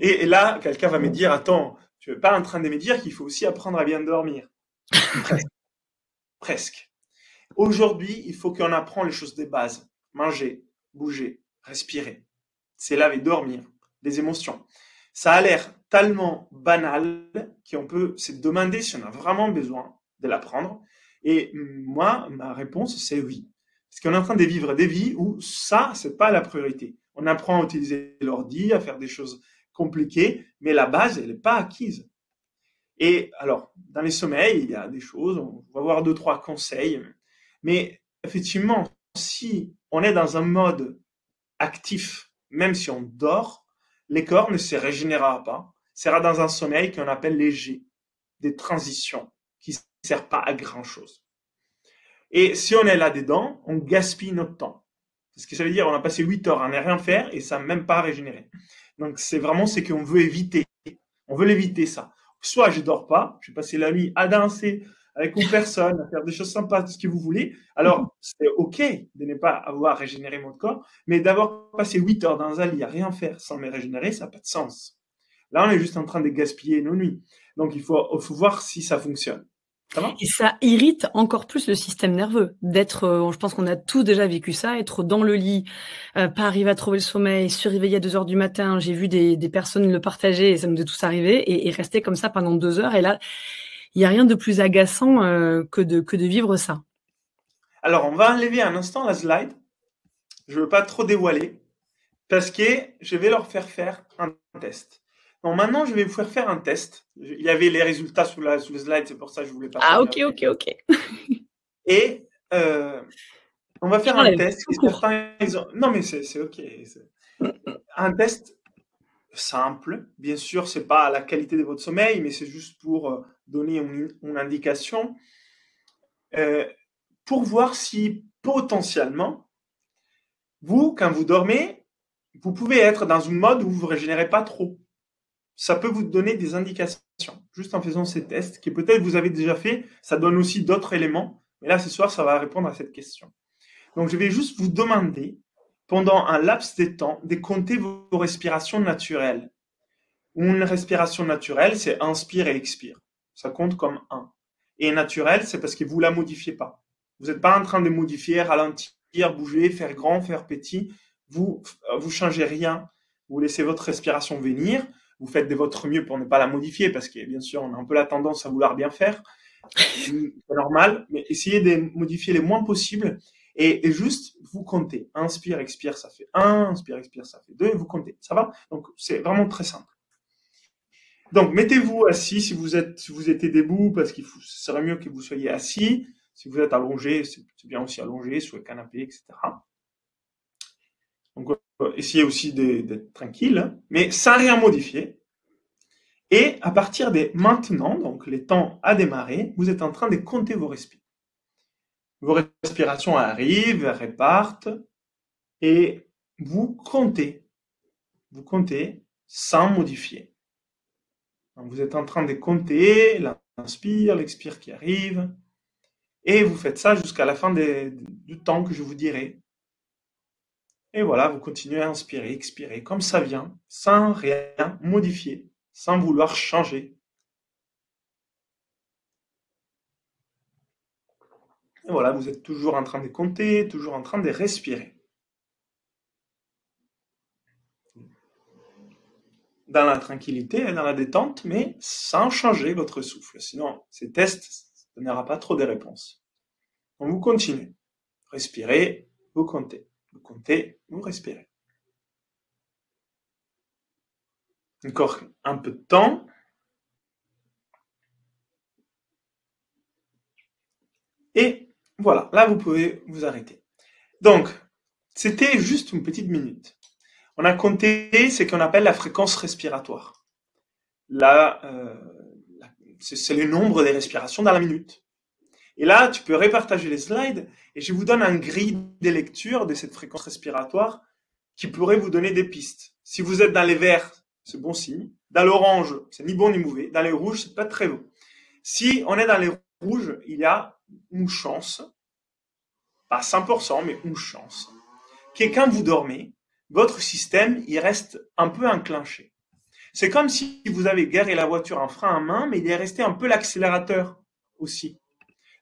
Et là, quelqu'un va me dire, attends, tu n'es pas en train de me dire qu'il faut aussi apprendre à bien dormir. Presque. Presque. Aujourd'hui, il faut qu'on apprend les choses des bases. Manger, bouger, respirer, s'élaver, dormir, les émotions. Ça a l'air tellement banal qu'on peut se demander si on a vraiment besoin de l'apprendre. Et moi, ma réponse, c'est oui. Parce qu'on est en train de vivre des vies où ça, c'est pas la priorité. On apprend à utiliser l'ordi, à faire des choses compliquées, mais la base, elle n'est pas acquise. Et alors, dans les sommeils, il y a des choses, on va voir deux, trois conseils. Mais effectivement, si on est dans un mode actif, même si on dort, le corps ne se régénérera pas, sera dans un sommeil qu'on appelle léger, des transitions qui ne servent pas à grand-chose. Et si on est là-dedans, on gaspille notre temps. Ce que ça veut dire, on a passé 8 heures à ne rien faire et ça n'a même pas régénéré. Donc c'est vraiment ce qu'on veut éviter. On veut l'éviter ça. Soit je dors pas, je vais passer la nuit à danser avec une personne, à faire des choses sympas, ce que vous voulez. Alors c'est ok de ne pas avoir régénéré mon corps, mais d'avoir passé 8 heures dans un lit à rien faire sans me régénérer, ça n'a pas de sens. Là, on est juste en train de gaspiller nos nuits. Donc il faut voir si ça fonctionne. Ça va? Et ça irrite encore plus le système nerveux d'être, je pense qu'on a tous déjà vécu ça, être dans le lit, pas arriver à trouver le sommeil, surréveiller à 2 heures du matin. J'ai vu des personnes le partager et ça nous est tous arrivé et rester comme ça pendant 2 heures et là, il y a rien de plus agaçant, que de vivre ça. Alors, on va enlever un instant la slide. Je ne veux pas trop dévoiler parce que je vais leur faire un test. Donc maintenant, je vais vous faire un test. Il y avait les résultats sous le slide, c'est pour ça que je voulais Ah partager OK, après. OK, OK. Et on va Je faire un l'enlève, test. tout court. Non, mais c'est OK. Un test simple. Bien sûr, c'est pas la qualité de votre sommeil, mais c'est juste pour donner une indication. Pour voir si potentiellement, vous, quand vous dormez, vous pouvez être dans un mode où vous ne vous régénérez pas trop. Ça peut vous donner des indications, juste en faisant ces tests, que peut-être vous avez déjà fait. Ça donne aussi d'autres éléments. Mais là, ce soir, ça va répondre à cette question. Donc, je vais juste vous demander, pendant un laps de temps, de compter vos respirations naturelles. Une respiration naturelle, c'est inspire et expire. Ça compte comme un. Et naturel, c'est parce que vous ne la modifiez pas. Vous n'êtes pas en train de modifier, ralentir, bouger, faire grand, faire petit. Vous changez rien. Vous laissez votre respiration venir. Vous faites de votre mieux pour ne pas la modifier parce que, bien sûr, on a un peu la tendance à vouloir bien faire. C'est normal, mais essayez de modifier le moins possible et juste vous comptez. Inspire, expire, ça fait 1. Inspire, expire, ça fait 2. Et vous comptez. Ça va? Donc, c'est vraiment très simple. Donc, mettez-vous assis si vous étiez debout, parce qu'il serait mieux que vous soyez assis. Si vous êtes allongé, c'est bien aussi allongé sur le canapé, etc. Donc, essayez aussi d'être tranquille, mais sans rien modifier. Et à partir de maintenant, donc les temps à démarrer, vous êtes en train de compter vos respirations. Vos respirations arrivent, repartent, et vous comptez. Vous comptez sans modifier. Donc, vous êtes en train de compter l'inspire, l'expire qui arrive. Et vous faites ça jusqu'à la fin du temps que je vous dirai. Et voilà, vous continuez à inspirer, expirer comme ça vient, sans rien modifier, sans vouloir changer. Et voilà, vous êtes toujours en train de compter, toujours en train de respirer. Dans la tranquillité et dans la détente, mais sans changer votre souffle. Sinon, ces tests ne donnera pas trop de réponses. Donc vous continuez. Respirez, vous comptez. Vous comptez, vous respirez. Encore un peu de temps. Et voilà, là vous pouvez vous arrêter. Donc, c'était juste une petite minute. On a compté ce qu'on appelle la fréquence respiratoire. Là, c'est le nombre des respirations dans la minute. Et là, tu peux répartager les slides et je vous donne un grille de lecture de cette fréquence respiratoire qui pourrait vous donner des pistes. Si vous êtes dans les verts, c'est bon signe. Dans l'orange, c'est ni bon ni mauvais. Dans les rouges, c'est pas très bon. Si on est dans les rouges, il y a une chance, pas 100%, mais une chance, que quand vous dormez, votre système, il reste un peu enclenché. C'est comme si vous avez garé la voiture en frein à main, mais il est resté un peu l'accélérateur. aussi.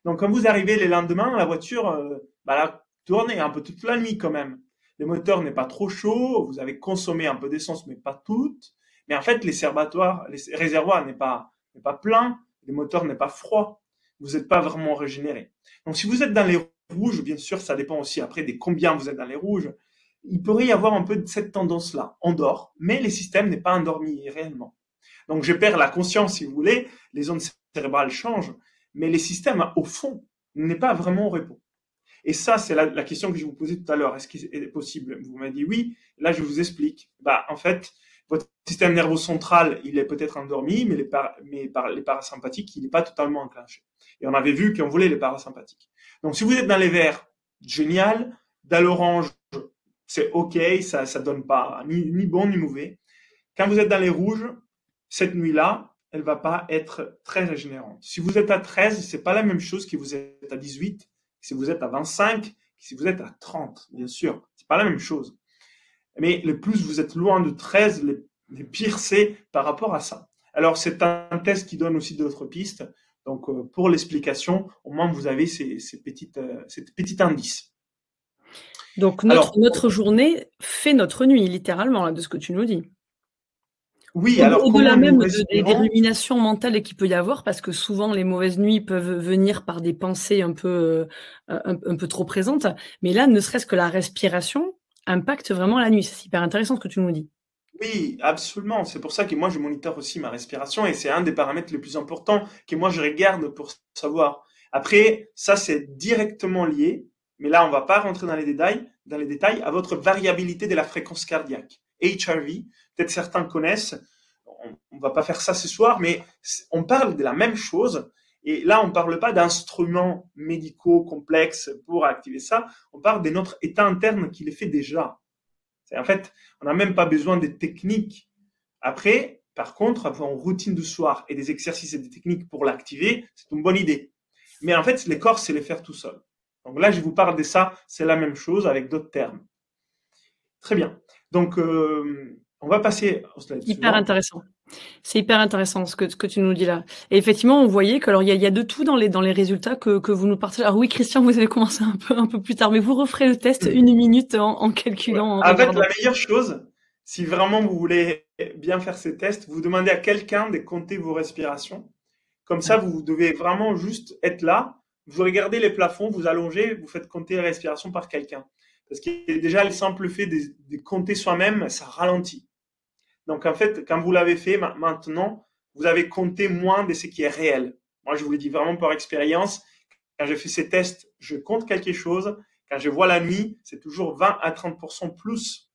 Donc, quand vous arrivez les lendemains, la voiture, elle a tourné un peu toute la nuit quand même. Le moteur n'est pas trop chaud, vous avez consommé un peu d'essence, mais pas toute. Mais en fait, les réservoirs n'est pas plein, le moteur n'est pas froid. Vous n'êtes pas vraiment régénéré. Donc, si vous êtes dans les rouges, bien sûr, ça dépend aussi après des combien vous êtes dans les rouges. Il pourrait y avoir un peu de cette tendance-là. On dort, mais le système n'est pas endormi réellement. Donc, je perds la conscience, si vous voulez, les ondes cérébrales changent, mais les systèmes, au fond, n'est pas vraiment au repos. Et ça, c'est la question que je vous posais tout à l'heure. Est-ce qu'il est possible? Vous m'avez dit oui. Là, je vous explique. En fait, votre système nerveux central, il est peut-être endormi, mais les parasympathiques, il n'est pas totalement enclenché. Et on avait vu qu'on voulait les parasympathiques. Donc, si vous êtes dans les verts, génial. Dans l'orange, c'est OK, ça donne pas ni bon ni mauvais. Quand vous êtes dans les rouges, cette nuit-là, elle va pas être très régénérante. Si vous êtes à 13, c'est pas la même chose que vous êtes à 18, si vous êtes à 25, si vous êtes à 30, bien sûr. C'est pas la même chose. Mais le plus vous êtes loin de 13, les pire c'est par rapport à ça. Alors, c'est un test qui donne aussi d'autres pistes. Donc, pour l'explication, au moins, vous avez ces petits indices. Donc, notre journée fait notre nuit, littéralement, là, de ce que tu nous dis. Oui, alors au-delà même des ruminations mentales qu'il peut y avoir, parce que souvent les mauvaises nuits peuvent venir par des pensées un peu trop présentes, mais là, ne serait-ce que la respiration impacte vraiment la nuit. C'est hyper intéressant ce que tu nous dis. Oui, absolument. C'est pour ça que moi, je monitor aussi ma respiration et c'est un des paramètres les plus importants que moi, je regarde pour savoir. Après, ça, c'est directement lié, mais là, on va pas rentrer dans les détails, à votre variabilité de la fréquence cardiaque. HRV, peut-être certains connaissent, on va pas faire ça ce soir, mais on parle de la même chose. Et là, on parle pas d'instruments médicaux complexes pour activer ça, on parle de notre état interne qui le fait déjà. En fait, on n'a même pas besoin des techniques. Après, par contre, avoir une routine du soir et des exercices et des techniques pour l'activer, c'est une bonne idée. Mais en fait, les corps, c'est les faire tout seul. Donc là, je vous parle de ça, c'est la même chose avec d'autres termes. Très bien. Donc, on va passer au slide suivant. Hyper intéressant. C'est hyper intéressant ce que tu nous dis là. Et effectivement, on voyait que alors il y a de tout dans les résultats que vous nous partagez. Alors oui, Christian, vous avez commencé un peu plus tard, mais vous referez le test 1 minute en calculant. Ouais. En fait, la meilleure chose, si vraiment vous voulez bien faire ces tests, vous demandez à quelqu'un de compter vos respirations. Comme ça, vous devez vraiment juste être là. Vous regardez les plafonds, vous allongez, vous faites compter les respirations par quelqu'un. Parce que déjà, le simple fait de compter soi-même, ça ralentit. Donc, en fait, quand vous l'avez fait, maintenant, vous avez compté moins de ce qui est réel. Moi, je vous le dis vraiment par expérience. Quand je fais ces tests, je compte quelque chose. Quand je vois la nuit, c'est toujours 20 à 30% plus.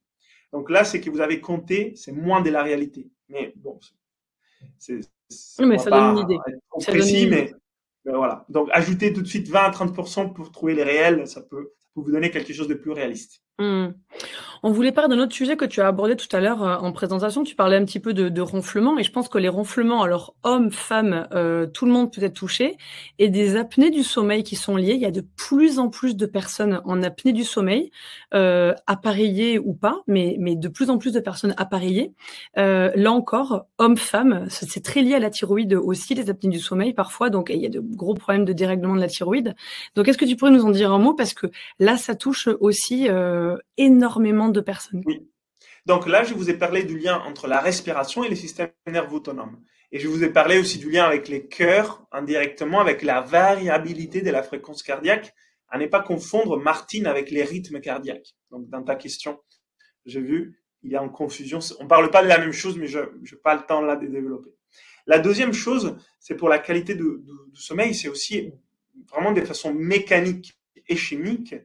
Donc là, c'est que vous avez compté, c'est moins de la réalité. Mais bon, mais ça donne une idée. Trop précis, mais voilà. Donc, ajoutez tout de suite 20 à 30% pour trouver les réels. Ça peut vous donner quelque chose de plus réaliste. On voulait parler d'un autre sujet que tu as abordé tout à l'heure en présentation. Tu parlais un petit peu de ronflement et je pense que les ronflements, alors hommes, femmes, tout le monde peut être touché, et des apnées du sommeil qui sont liées. Il y a de plus en plus de personnes en apnée du sommeil, appareillées ou pas, mais de plus en plus de personnes appareillées. Là encore, hommes, femmes, c'est très lié à la thyroïde aussi, les apnées du sommeil parfois. Donc il y a de gros problèmes de dérèglement de la thyroïde. Donc est-ce que tu pourrais nous en dire un mot, parce que là ça touche aussi énormément de personnes. Oui. Donc là, je vous ai parlé du lien entre la respiration et le système nerveux autonome. Et je vous ai parlé aussi du lien avec les cœurs, indirectement, avec la variabilité de la fréquence cardiaque. À ne pas confondre Martine avec les rythmes cardiaques. Donc dans ta question, j'ai vu, il y a une confusion. On ne parle pas de la même chose, mais je n'ai pas le temps là de développer. La deuxième chose, c'est pour la qualité du sommeil, c'est aussi vraiment de façon mécanique et chimique,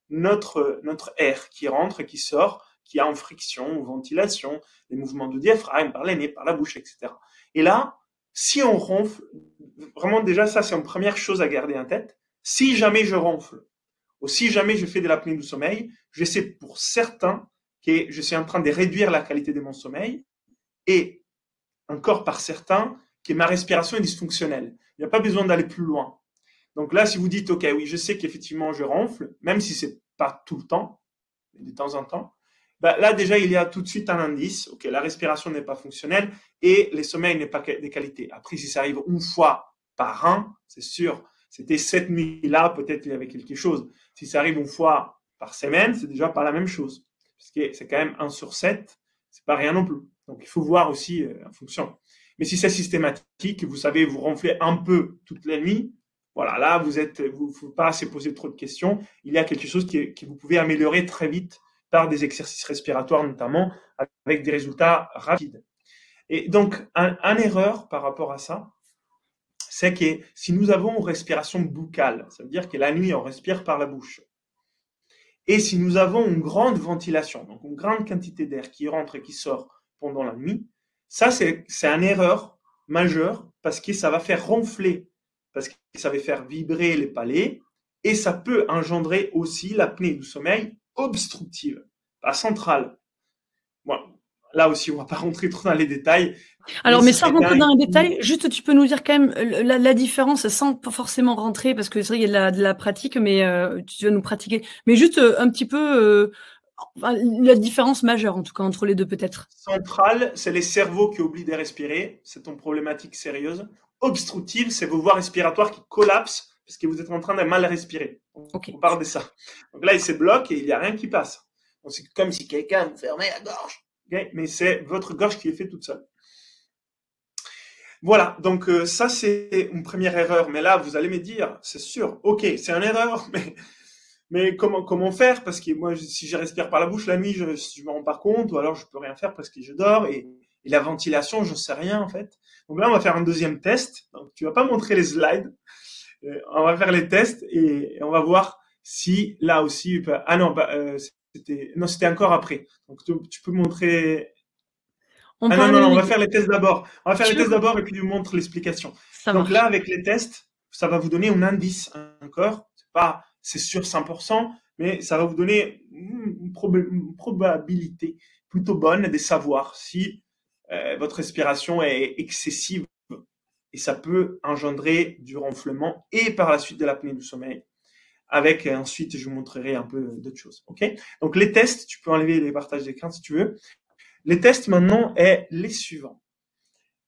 notre air qui rentre, qui sort, qui est en friction ou ventilation, les mouvements de diaphragme par les nez, par la bouche, etc. Et là, si on ronfle, vraiment déjà ça c'est une première chose à garder en tête. Si jamais je ronfle, ou si jamais je fais de l'apnée du sommeil, je sais pour certain que je suis en train de réduire la qualité de mon sommeil, et encore par certains que ma respiration est dysfonctionnelle. Il n'y a pas besoin d'aller plus loin. Donc là, si vous dites, OK, oui, je sais qu'effectivement, je ronfle, même si c'est pas tout le temps, mais de temps en temps, là, déjà, il y a tout de suite un indice. OK, la respiration n'est pas fonctionnelle et le sommeil n'est pas de qualité. Après, si ça arrive une fois par an, c'est sûr. C'était 7 nuits-là, peut-être il y avait quelque chose. Si ça arrive une fois par semaine, c'est déjà pas la même chose. Parce que c'est quand même 1 sur 7, c'est pas rien non plus. Donc il faut voir aussi en fonction. Mais si c'est systématique, vous savez, vous ronflez un peu toute la nuit, voilà, là, vous ne faut pas se poser trop de questions. Il y a quelque chose que vous pouvez améliorer très vite par des exercices respiratoires notamment, avec des résultats rapides. Et donc, une erreur par rapport à ça, c'est que si nous avons une respiration buccale, ça veut dire que la nuit, on respire par la bouche. Et si nous avons une grande ventilation, donc une grande quantité d'air qui rentre et qui sort pendant la nuit, ça, c'est une erreur majeure parce que ça va faire ronfler, parce que ça va faire vibrer les palais et ça peut engendrer aussi l'apnée du sommeil obstructive, pas centrale. Bon, là aussi, on ne va pas rentrer trop dans les détails. Alors, mais sans rentrer dans les détails, juste tu peux nous dire quand même la différence sans pas forcément rentrer, parce que c'est vrai qu'il y a de la pratique, mais tu vas nous pratiquer. Mais juste un petit peu la différence majeure, en tout cas, entre les deux peut-être. Centrale, c'est les cerveaux qui oublient de respirer. C'est une problématique sérieuse. Obstructive, c'est vos voies respiratoires qui collapsent parce que vous êtes en train de mal respirer. Okay. On parle de ça. Donc là, il se bloque et il n'y a rien qui passe. Donc c'est comme si quelqu'un vous fermait la gorge. Okay, mais c'est votre gorge qui est faite toute seule. Voilà, donc ça c'est une première erreur. Mais là, vous allez me dire, c'est sûr, ok, c'est une erreur, mais comment faire? Parce que moi, si je respire par la bouche la nuit, je ne me rends pas compte, ou alors je peux rien faire parce que je dors, et la ventilation, je ne sais rien en fait. Donc là, on va faire un deuxième test. Donc, tu vas pas montrer les slides. On va faire les tests et on va voir si là aussi... Ah non, c'était encore après. Donc tu peux montrer... Non, on va faire les tests d'abord. On va faire les tests d'abord et puis je vous montre l'explication. Donc là, avec les tests, ça va vous donner un indice encore. C'est sûr 100%, mais ça va vous donner une probabilité plutôt bonne de savoir si votre respiration est excessive et ça peut engendrer du ronflement et par la suite de l'apnée du sommeil. Avec ensuite, je vous montrerai un peu d'autres choses. Ok? Donc les tests, tu peux enlever les partages d'écran si tu veux. Les tests maintenant est les suivants.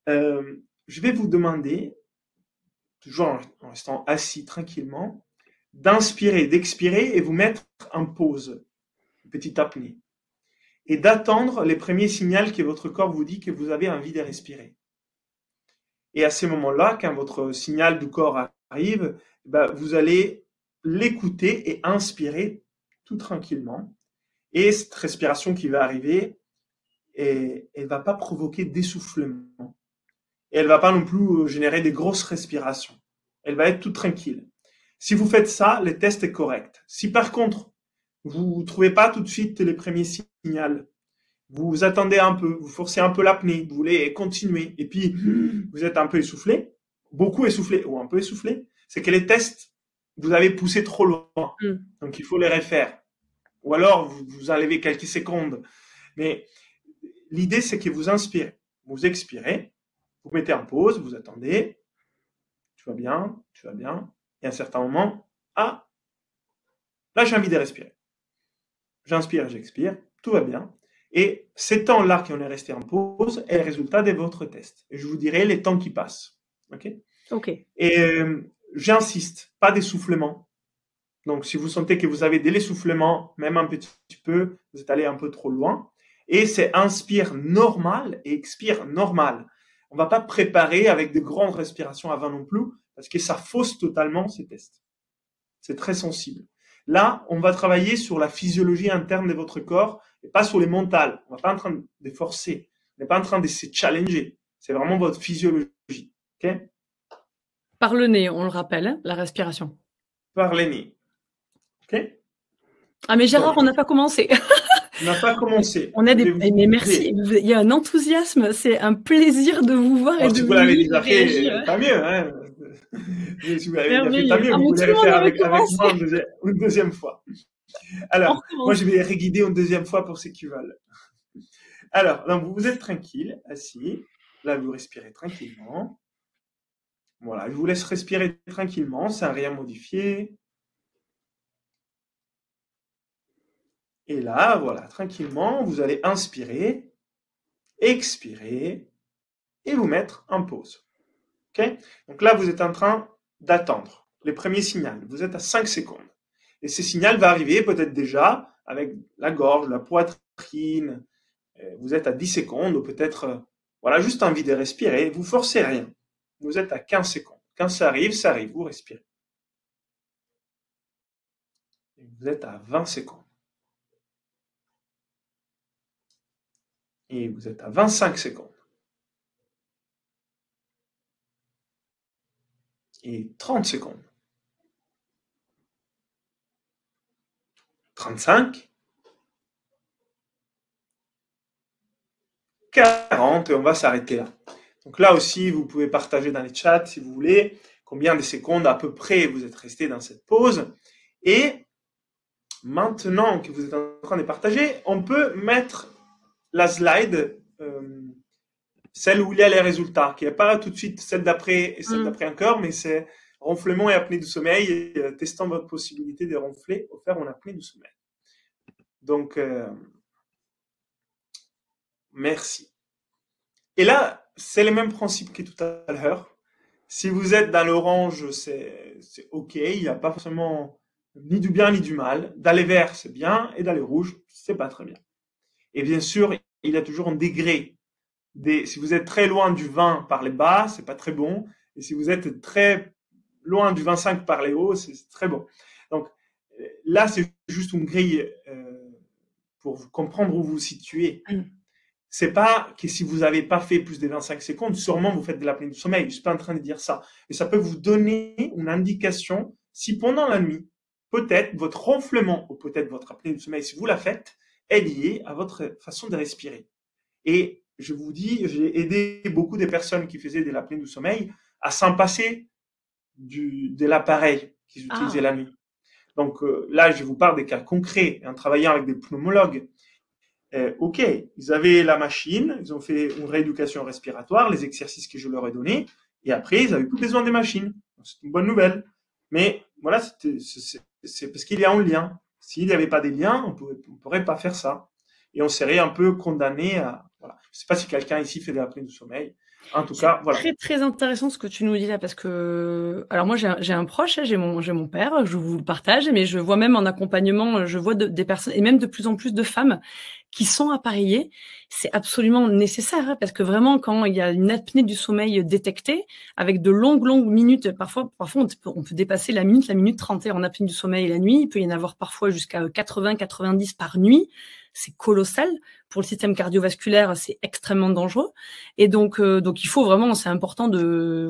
Je vais vous demander, toujours en restant assis tranquillement, d'inspirer, d'expirer et vous mettre en pause, une petite apnée, et d'attendre les premiers signaux que votre corps vous dit que vous avez envie de respirer. Et à ce moment-là, quand votre signal du corps arrive, vous allez l'écouter et inspirer tout tranquillement. Et cette respiration qui va arriver, elle ne va pas provoquer d'essoufflement. Et elle ne va pas non plus générer des grosses respirations. Elle va être toute tranquille. Si vous faites ça, le test est correct. Si par contre, vous ne trouvez pas tout de suite les premiers signaux, vous attendez un peu, vous forcez un peu l'apnée, vous voulez continuer, et puis vous êtes un peu essoufflé, beaucoup essoufflé ou un peu essoufflé, c'est que les tests, vous avez poussé trop loin. Donc il faut les refaire. Ou alors, vous enlevez quelques secondes. Mais l'idée, c'est que vous inspirez, vous expirez, vous mettez en pause, vous attendez, tu vas bien, et à un certain moment, là j'ai envie de respirer. J'inspire, j'expire, tout va bien. Et ces temps-là qu'on est resté en pause est le résultat de votre test. Et je vous dirai les temps qui passent. Ok. Et j'insiste, pas d'essoufflement. Donc si vous sentez que vous avez de l'essoufflement, même un petit peu, vous êtes allé un peu trop loin. Et c'est inspire normal et expire normal. On ne va pas préparer avec de grandes respirations avant non plus, parce que ça fausse totalement ces tests. C'est très sensible. Là, on va travailler sur la physiologie interne de votre corps et pas sur les mentales. On n'est pas en train de forcer. On n'est pas en train de se challenger. C'est vraiment votre physiologie. Okay? Par le nez, on le rappelle, hein, la respiration. Par le nez. Ok? Ah mais Gérard, on n'a pas commencé. On n'a pas commencé. On a mais merci. Il y a un enthousiasme. C'est un plaisir de vous voir et de si vous l'avez déjà fait, pas mieux. Hein. Si vous l'avez déjà fait, pas mieux. Vous pouvez le faire avec moi une deuxième fois. Alors, moi, je vais reguider une deuxième fois pour ceux qui veulent. Alors, donc, vous êtes tranquille, assis. Là, vous respirez tranquillement. Voilà, je vous laisse respirer tranquillement, sans rien modifier. Et là, voilà, tranquillement, vous allez inspirer, expirer et vous mettre en pause. Okay, donc là, vous êtes en train d'attendre les premiers signaux. Vous êtes à 5 secondes. Et ces signaux vont arriver peut-être déjà avec la gorge, la poitrine. Vous êtes à 10 secondes ou peut-être voilà, juste envie de respirer. Vous forcez rien. Vous êtes à 15 secondes. Quand ça arrive, vous respirez. Et vous êtes à 20 secondes. Et vous êtes à 25 secondes. Et 30 secondes. 35. 40 et on va s'arrêter là. Donc là aussi, vous pouvez partager dans les chats si vous voulez combien de secondes à peu près vous êtes resté dans cette pause. Et maintenant que vous êtes en train de partager, on peut mettre la slide, celle où il y a les résultats, qui n'est pas tout de suite celle d'après et celle d'après encore, mais c'est ronflement et apnée du sommeil, et, testant votre possibilité de ronfler ou faire en apnée du sommeil. Donc, merci. Et là, c'est le même principe que tout à l'heure. Si vous êtes dans l'orange, c'est OK, il n'y a pas forcément ni du bien ni du mal. Dans les verts, c'est bien, et dans les rouges, c'est pas très bien. Et bien sûr, il y a toujours un degré. Si vous êtes très loin du 20 par les bas, c'est pas très bon. Et si vous êtes très loin du 25 par les hauts, c'est très bon. Donc là, c'est juste une grille pour vous comprendre où vous vous situez. C'est pas que si vous n'avez pas fait plus de 25 secondes, sûrement vous faites de l'apnée du sommeil. Je suis pas en train de dire ça. Mais ça peut vous donner une indication si pendant la nuit, peut-être votre ronflement ou peut-être votre apnée du sommeil, si vous la faites, est liée à votre façon de respirer. Et je vous dis, j'ai aidé beaucoup de personnes qui faisaient de l'apnée du sommeil à s'en passer de l'appareil qu'ils utilisaient la nuit. Donc là, je vous parle des cas concrets en travaillant avec des pneumologues. OK, ils avaient la machine, ils ont fait une rééducation respiratoire, les exercices que je leur ai donnés, et après, ils n'avaient plus besoin des machines. C'est une bonne nouvelle. Mais voilà, c'est parce qu'il y a un lien. S'il n'y avait pas des liens, on ne pourrait pas faire ça. Et on serait un peu condamné à... Voilà. Je ne sais pas si quelqu'un ici fait de l'apnée du sommeil. En tout cas, voilà. C'est très, très intéressant ce que tu nous dis là, parce que, alors moi, j'ai un proche, j'ai mon père, je vous le partage, mais je vois même en accompagnement, je vois des personnes, et même de plus en plus de femmes qui sont appareillées. C'est absolument nécessaire, parce que vraiment, quand il y a une apnée du sommeil détectée, avec de longues minutes, parfois on peut dépasser la minute 30 en apnée du sommeil la nuit. Il peut y en avoir parfois jusqu'à 80, 90 par nuit. C'est colossal. Pour le système cardiovasculaire, c'est extrêmement dangereux. Et donc il faut vraiment, c'est important de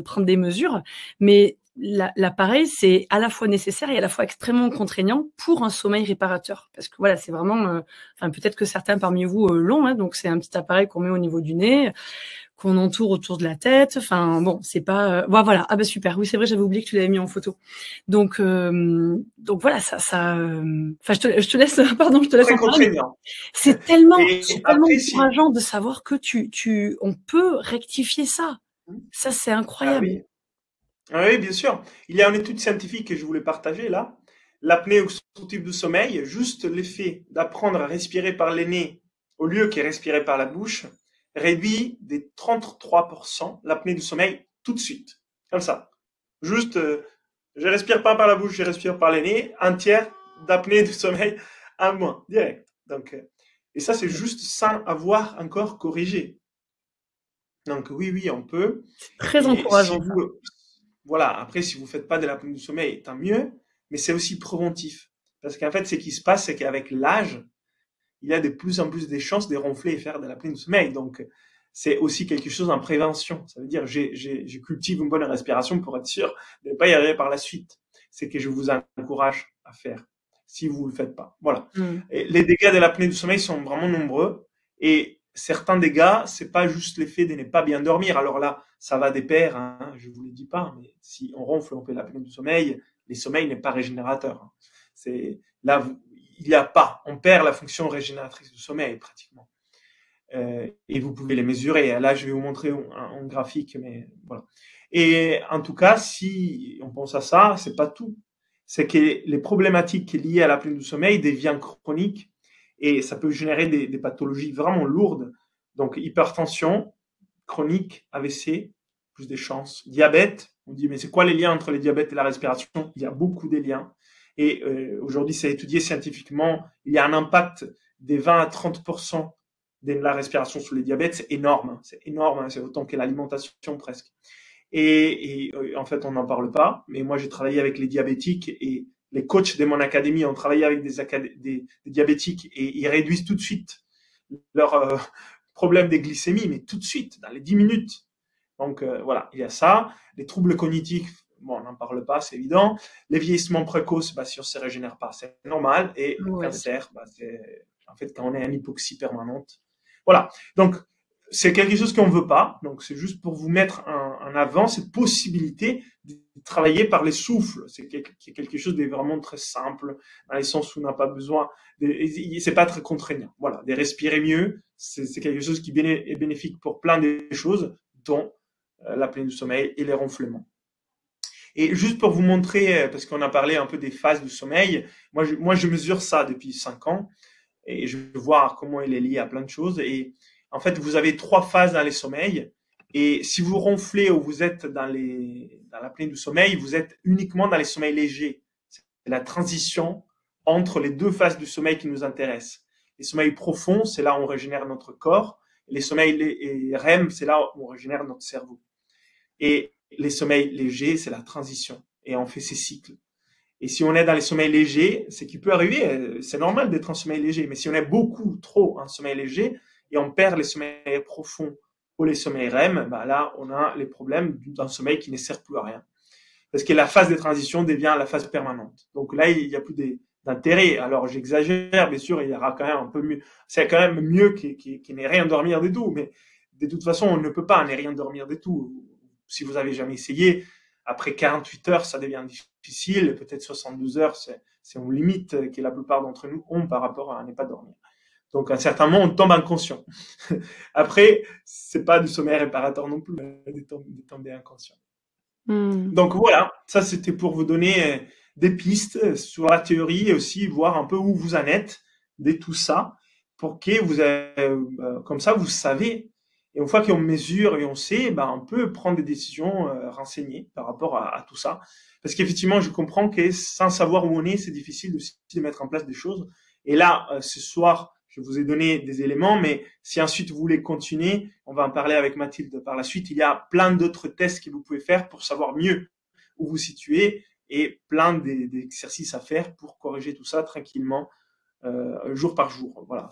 prendre des mesures. Mais l'appareil, c'est à la fois nécessaire et à la fois extrêmement contraignant pour un sommeil réparateur. Parce que voilà, c'est vraiment, peut-être que certains parmi vous l'ont, hein, donc c'est un petit appareil qu'on met au niveau du nez, qu'on entoure autour de la tête. Enfin bon, c'est pas, voilà. Ah bah super. Oui, c'est vrai, j'avais oublié que tu l'avais mis en photo. Donc voilà, ça. Enfin, je te laisse. Pardon, je te laisse. Très contraignant. C'est tellement après, encourageant de savoir que on peut rectifier ça. Ça, c'est incroyable. Ah oui. Ah oui, bien sûr. Il y a une étude scientifique que je voulais partager là. L'apnée obstructive du sommeil, juste l'effet d'apprendre à respirer par le nez au lieu que respirer par la bouche, réduit de 33% l'apnée du sommeil tout de suite. Comme ça. Juste, je respire pas par la bouche, je respire par le nez, un tiers d'apnée du sommeil à moins, direct. Donc, et ça, c'est juste sans avoir encore corrigé. Donc oui, on peut. Très encourageant. Voilà, après, si vous ne faites pas de l'apnée du sommeil, tant mieux, mais c'est aussi préventif. Parce qu'en fait, ce qui se passe, c'est qu'avec l'âge, il y a de plus en plus de chances de ronfler et faire de l'apnée du sommeil. Donc, c'est aussi quelque chose en prévention. Ça veut dire, je cultive une bonne respiration pour être sûr de ne pas y arriver par la suite. C'est que je vous encourage à faire, si vous ne le faites pas. Voilà. Et les dégâts de l'apnée du sommeil sont vraiment nombreux. Et certains dégâts, c'est pas juste l'effet de ne pas bien dormir. Alors là, ça va des pairs, hein, je vous le dis pas, mais si on ronfle, on fait l'apnée du sommeil, le sommeil n'est pas régénérateur. Hein. C'est là, il n'y a pas, on perd la fonction régénératrice du sommeil pratiquement. Et vous pouvez les mesurer. Là, je vais vous montrer un graphique, mais voilà. Et en tout cas, si on pense à ça, c'est pas tout. C'est que les problématiques liées à l'apnée du sommeil deviennent chroniques et ça peut générer des pathologies vraiment lourdes. Donc, hypertension chronique, AVC, plus des chances. Diabète, on dit mais c'est quoi les liens entre les diabètes et la respiration? Il y a beaucoup de liens. Et aujourd'hui, c'est étudié scientifiquement. Il y a un impact des 20 à 30% de la respiration sur les diabètes. C'est énorme. C'est énorme. C'est autant que l'alimentation presque. En fait, on n'en parle pas. Mais moi, j'ai travaillé avec les diabétiques et les coachs de mon académie ont travaillé avec des diabétiques et ils réduisent tout de suite leur problème des glycémies, mais tout de suite, dans les 10 minutes. Donc voilà, il y a ça. Les troubles cognitifs, bon, on n'en parle pas, c'est évident. Les vieillissements précoces, si on ne se régénère pas, c'est normal. Et le Ouais. cancer, c'est en fait quand on est en hypoxie permanente. Voilà. Donc, c'est quelque chose qu'on ne veut pas. Donc, c'est juste pour vous mettre en avant cette possibilité de travailler par les souffles. C'est quelque chose de vraiment très simple, dans le sens où on n'a pas besoin, c'est pas très contraignant. Voilà, de respirer mieux, c'est quelque chose qui est bénéfique pour plein de choses, dont l'apnée du sommeil et les ronflements. Et juste pour vous montrer, parce qu'on a parlé un peu des phases du sommeil, moi je mesure ça depuis 5 ans et je veux voir comment il est lié à plein de choses. Et en fait, vous avez 3 phases dans les sommeils. Et si vous ronflez ou vous êtes dans l'apnée du sommeil, vous êtes uniquement dans les sommeils légers. C'est la transition entre les 2 phases du sommeil qui nous intéressent. Les sommeils profonds, c'est là où on régénère notre corps. Les sommeils REM, c'est là où on régénère notre cerveau. Et les sommeils légers, c'est la transition. Et on fait ces cycles. Et si on est dans les sommeils légers, ce qui peut arriver, c'est normal d'être en sommeil léger, mais si on est beaucoup trop en sommeil léger et on perd les sommeils profonds ou les sommeils REM, bah là, on a les problèmes d'un sommeil qui ne sert plus à rien. Parce que la phase de transition devient la phase permanente. Donc là, il n'y a plus d'intérêt. Alors j'exagère, bien sûr, il y aura quand même un peu mieux. C'est quand même mieux qu'il n'ait rien dormir du tout, mais de toute façon, on ne peut pas ne rien dormir du tout. Si vous avez jamais essayé, après 48 heures, ça devient difficile. Peut-être 72 heures, c'est une limite que la plupart d'entre nous ont par rapport à ne pas dormir. Donc, à un certain moment, on tombe inconscient. Après, c'est pas du sommeil réparateur non plus, de tomber inconscient. Donc voilà, ça c'était pour vous donner des pistes sur la théorie et aussi voir un peu où vous en êtes de tout ça pour que comme ça vous savez. Et une fois qu'on mesure et on sait, on peut prendre des décisions renseignées par rapport à tout ça. Parce qu'effectivement, je comprends que sans savoir où on est, c'est difficile aussi de mettre en place des choses. Et là, ce soir, je vous ai donné des éléments, mais si ensuite vous voulez continuer, on va en parler avec Mathilde par la suite. Il y a plein d'autres tests que vous pouvez faire pour savoir mieux où vous situez et plein d'exercices à faire pour corriger tout ça tranquillement, jour par jour. Voilà.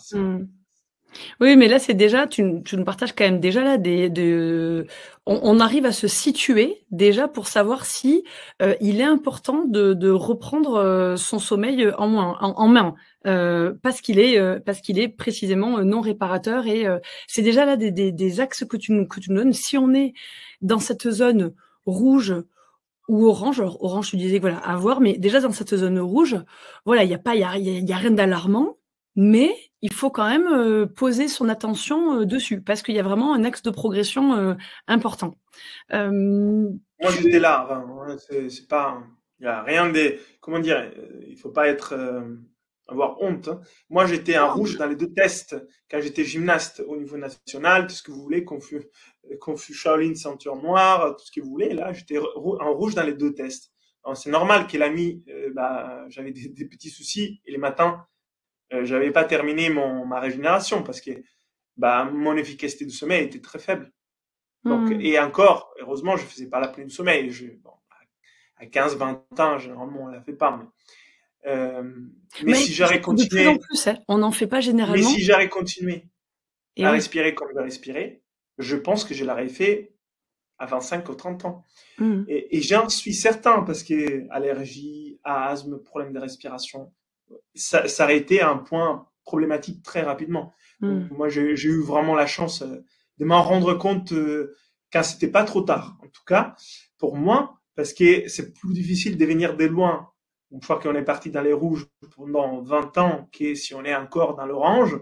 Oui, mais là, c'est déjà, tu nous partages quand même déjà là on arrive à se situer déjà pour savoir si il est important de reprendre son sommeil en main, parce qu'il est précisément non réparateur et c'est déjà là des axes que tu nous donnes. Si on est dans cette zone rouge ou orange, alors orange, tu disais que voilà, à voir, mais déjà dans cette zone rouge, voilà, il y a rien d'alarmant, mais il faut quand même poser son attention dessus, parce qu'il y a vraiment un axe de progression important. Moi, j'étais là. Enfin, c'est pas, il y a rien de, comment dire, il faut pas avoir honte. Hein. Moi, j'étais en rouge dans les 2 tests quand j'étais gymnaste au niveau national, tout ce que vous voulez, Kung Fu Shaolin, ceinture noire, tout ce que vous voulez. Là, j'étais en rouge dans les 2 tests. C'est normal que la nuit, j'avais des petits soucis et les matins, j'avais pas terminé ma régénération parce que mon efficacité du sommeil était très faible. Donc, et encore, heureusement, je faisais pas l'apnée du sommeil. À 15-20 ans, généralement, on la fait pas. Mais si j'aurais continué, de plus en plus, hein, on n'en fait pas généralement. Mais si j'aurais continué à respirer comme je respirais, je pense que je l'aurais fait à 25 ou 30 ans. Et j'en suis certain parce que allergie, asthme, problème de respiration, ça aurait été un point problématique très rapidement. Donc, moi, j'ai eu vraiment la chance de m'en rendre compte quand c'était pas trop tard. En tout cas, pour moi, parce que c'est plus difficile de venir de loin une fois qu'on est parti dans les rouges pendant 20 ans que si on est encore dans l'orange.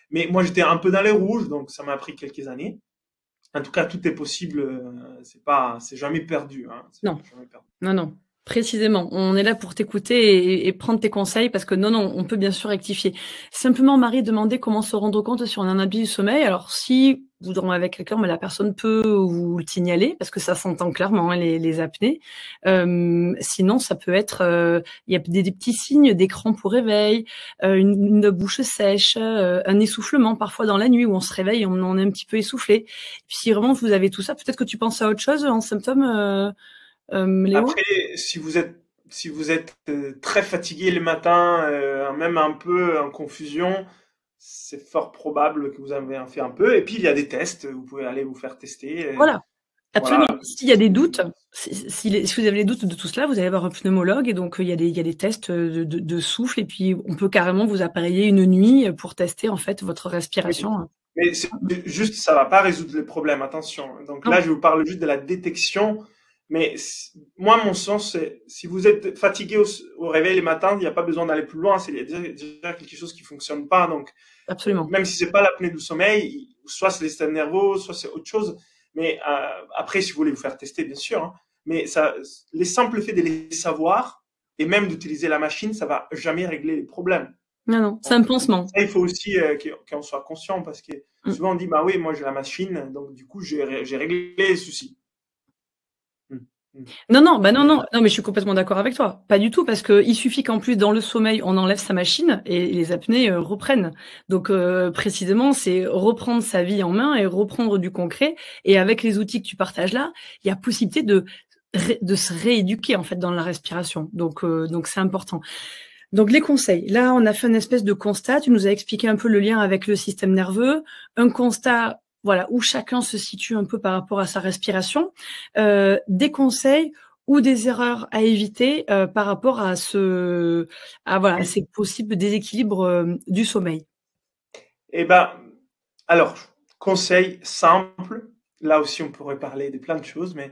Mais moi, j'étais un peu dans les rouges, donc ça m'a pris quelques années. En tout cas, tout est possible. C'est jamais perdu. Hein, non. Jamais perdu. Non. Précisément, on est là pour t'écouter et prendre tes conseils parce que non, on peut bien sûr rectifier. Simplement, Marie demandait comment se rendre compte si on a un habit du sommeil. Alors, si vous dormez avec quelqu'un, mais la personne peut vous le signaler parce que ça s'entend clairement, hein, les apnées. Sinon, ça peut être, il y a des petits signes d'écran pour réveil, une bouche sèche, un essoufflement parfois dans la nuit où on se réveille, on est un petit peu essoufflé. Et puis, si vraiment vous avez tout ça, peut-être que tu penses à autre chose en symptômes, Léo? Après, si vous êtes très fatigué le matin, même un peu en confusion, c'est fort probable que vous avez fait un peu. Et puis, il y a des tests, vous pouvez aller vous faire tester. Voilà. Absolument. Voilà. S'il y a des doutes, si vous avez des doutes de tout cela, vous allez voir un pneumologue et donc il y a des tests de souffle et puis on peut carrément vous appareiller une nuit pour tester en fait votre Oui. respiration. Mais c'est juste, ça va pas résoudre le problème, attention. Donc là, Non, je vous parle juste de la détection. Mais moi, mon sens, c'est si vous êtes fatigué au réveil les matins, il n'y a pas besoin d'aller plus loin. Il y a déjà quelque chose qui fonctionne pas. Donc, absolument. même si c'est pas l'apnée du sommeil, soit c'est les systèmes nerveux, soit c'est autre chose. Mais après, si vous voulez vous faire tester, bien sûr. Hein, mais ça, les simples faits de les savoir et même d'utiliser la machine, ça va jamais régler les problèmes. Non, non, c'est Donc, un pansement. ça, il faut aussi qu'on soit conscient parce que Mm. souvent on dit, bah oui, moi j'ai la machine, donc du coup j'ai réglé les soucis. Mm. Mm. Non, non, bah non, non, non, mais je suis complètement d'accord avec toi. Pas du tout, parce que il suffit qu'en plus dans le sommeil, on enlève sa machine et les apnées reprennent. Donc précisément, c'est reprendre sa vie en main et reprendre du concret. Et avec les outils que tu partages là, il y a possibilité de se rééduquer en fait dans la respiration. Donc c'est important. Donc les conseils. Là, on a fait une espèce de constat. Tu nous as expliqué un peu le lien avec le système nerveux, un constat, voilà, où chacun se situe un peu par rapport à sa respiration, des conseils ou des erreurs à éviter par rapport à à Oui. ces possibles déséquilibres du sommeil. Eh ben, alors, conseil simple. Là aussi, on pourrait parler de plein de choses, mais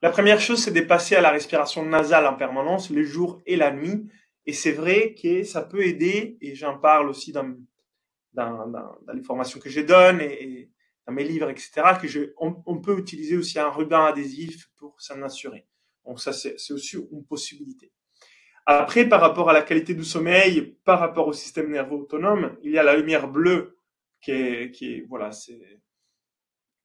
la première chose, c'est de passer à la respiration nasale en permanence, le jour et la nuit. Et c'est vrai que ça peut aider, et j'en parle aussi dans les formations que je donne et dans mes livres, etc., on peut utiliser aussi un ruban adhésif pour s'en assurer. Donc ça, c'est aussi une possibilité. Après, par rapport à la qualité du sommeil, par rapport au système nerveux autonome, il y a la lumière bleue voilà, c'est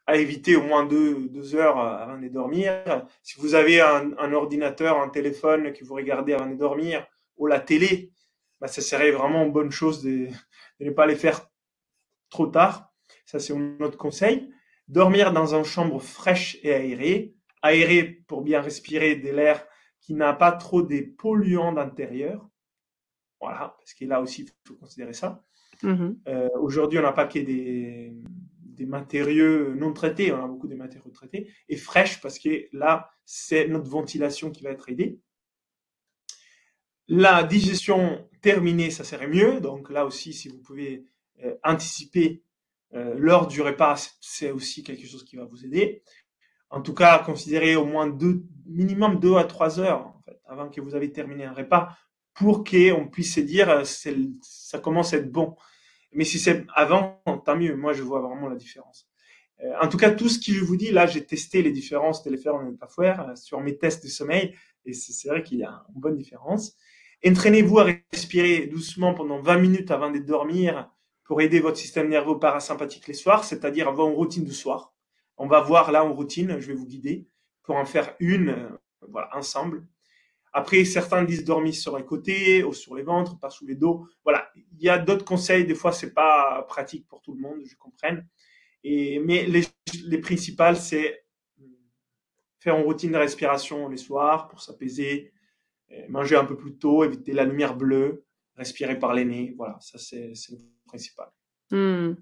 à éviter au moins 2 heures avant de dormir. Si vous avez un ordinateur, un téléphone que vous regardez avant de dormir, ou la télé, bah, ça serait vraiment une bonne chose de ne pas les faire trop tard. Ça, c'est un autre conseil. Dormir dans une chambre fraîche et aérée. Aérée pour bien respirer de l'air qui n'a pas trop de polluants d'intérieur. Voilà, parce que là aussi, il faut considérer ça. Mhm. Aujourd'hui, on n'a pas que des matériaux non traités, on a beaucoup de matériaux traités. Et fraîches, parce que là, c'est notre ventilation qui va être aidée. La digestion terminée, ça serait mieux. Donc là aussi, si vous pouvez anticiper l'heure du repas, c'est aussi quelque chose qui va vous aider. En tout cas, considérez au moins minimum 2 à 3 heures en fait, avant que vous avez terminé un repas pour qu'on puisse se dire ça commence à être bon. Mais si c'est avant, tant mieux. Moi, je vois vraiment la différence. En tout cas, tout ce que je vous dis, là, j'ai testé les différences de les faire ou ne pas faire sur mes tests de sommeil et c'est vrai qu'il y a une bonne différence. Entraînez-vous à respirer doucement pendant 20 minutes avant de dormir pour aider votre système nerveux parasympathique les soirs, c'est-à-dire avoir une routine du soir. On va voir là une routine, je vais vous guider pour en faire une, voilà, ensemble. Après, certains disent dormir sur les côtés ou sur les ventres, pas sous les dos. Voilà, il y a d'autres conseils. Des fois, c'est pas pratique pour tout le monde, je comprends. Mais les principales, c'est faire une routine de respiration les soirs pour s'apaiser, manger un peu plus tôt, éviter la lumière bleue, respirer par les nez. Voilà, ça c'est le principal. Mm.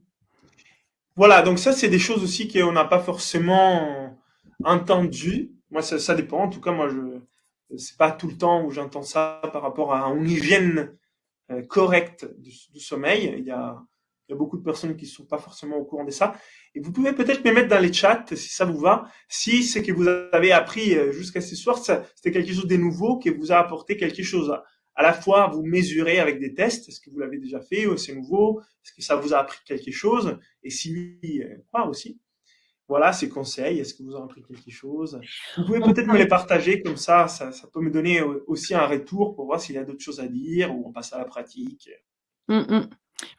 Voilà, donc ça c'est des choses aussi qu'on n'a pas forcément entendues. Moi, ça dépend. En tout cas, moi, c'est pas tout le temps où j'entends ça par rapport à une hygiène correcte du sommeil. Il y a beaucoup de personnes qui ne sont pas forcément au courant de ça. Et vous pouvez peut-être me mettre dans les chats, si ça vous va, si ce que vous avez appris jusqu'à ce soir, c'était quelque chose de nouveau, qui vous a apporté quelque chose. À la fois, vous mesurez avec des tests, est-ce que vous l'avez déjà fait, ou c'est nouveau, est-ce que ça vous a appris quelque chose, et si oui, quoi aussi. voilà ces conseils. Est-ce que vous en avez appris quelque chose? Vous pouvez peut-être me les partager, comme ça peut me donner aussi un retour pour voir s'il y a d'autres choses à dire ou on passe à la pratique. Mmh mh.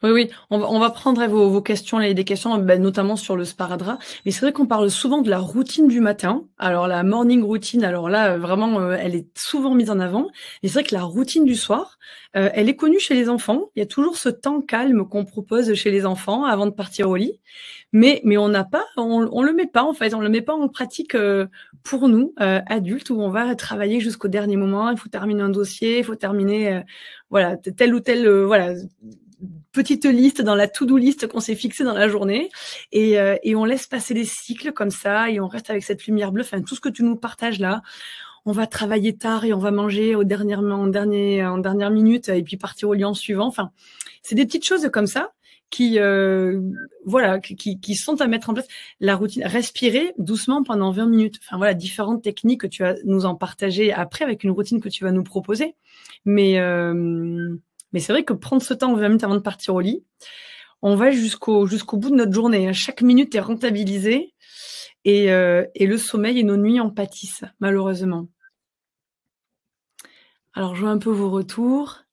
Oui, oui, on va prendre vos questions, des questions, notamment sur le sparadrap. Mais c'est vrai qu'on parle souvent de la routine du matin. Alors la morning routine, alors là, vraiment, elle est souvent mise en avant. Et c'est vrai que la routine du soir, elle est connue chez les enfants. Il y a toujours ce temps calme qu'on propose chez les enfants avant de partir au lit. Mais on le met pas en fait, on le met pas en pratique, pour nous, adultes, où on va travailler jusqu'au dernier moment. Il faut terminer un dossier, il faut terminer, voilà, telle ou telle, voilà, petite liste dans la to-do list qu'on s'est fixée dans la journée, et on laisse passer les cycles comme ça, et on reste avec cette lumière bleue. Enfin, tout ce que tu nous partages là, on va travailler tard et on va manger en dernière minute, et puis partir au lit en suivant. Enfin, c'est des petites choses comme ça qui, voilà, qui sont à mettre en place. La routine, respirer doucement pendant 20 minutes. Enfin voilà, différentes techniques que tu vas nous en partager après avec une routine que tu vas nous proposer. Mais, mais c'est vrai que prendre ce temps 20 minutes avant de partir au lit, on va jusqu'au bout de notre journée. Chaque minute est rentabilisée, et le sommeil et nos nuits en pâtissent, malheureusement. Alors, je vois un peu vos retours.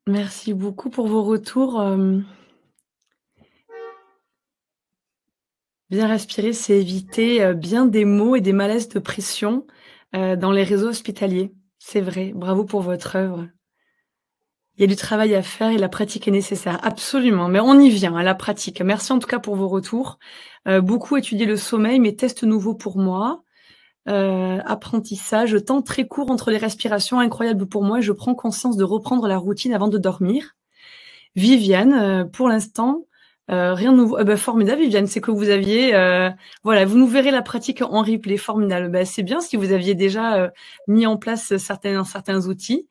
Merci beaucoup pour vos retours. Bien respirer, c'est éviter bien des maux et des malaises de pression dans les réseaux hospitaliers. C'est vrai. Bravo pour votre œuvre. Il y a du travail à faire et la pratique est nécessaire. Absolument. Mais on y vient, à la pratique. Merci en tout cas pour vos retours. Beaucoup étudier le sommeil, mais test nouveau pour moi. Apprentissage, temps très court entre les respirations, incroyable pour moi, et je prends conscience de reprendre la routine avant de dormir. Viviane, pour l'instant, rien de nouveau. Formidable, Viviane, c'est que vous aviez, voilà, vous nous verrez la pratique en replay, formidable. C'est bien si vous aviez déjà mis en place certains outils.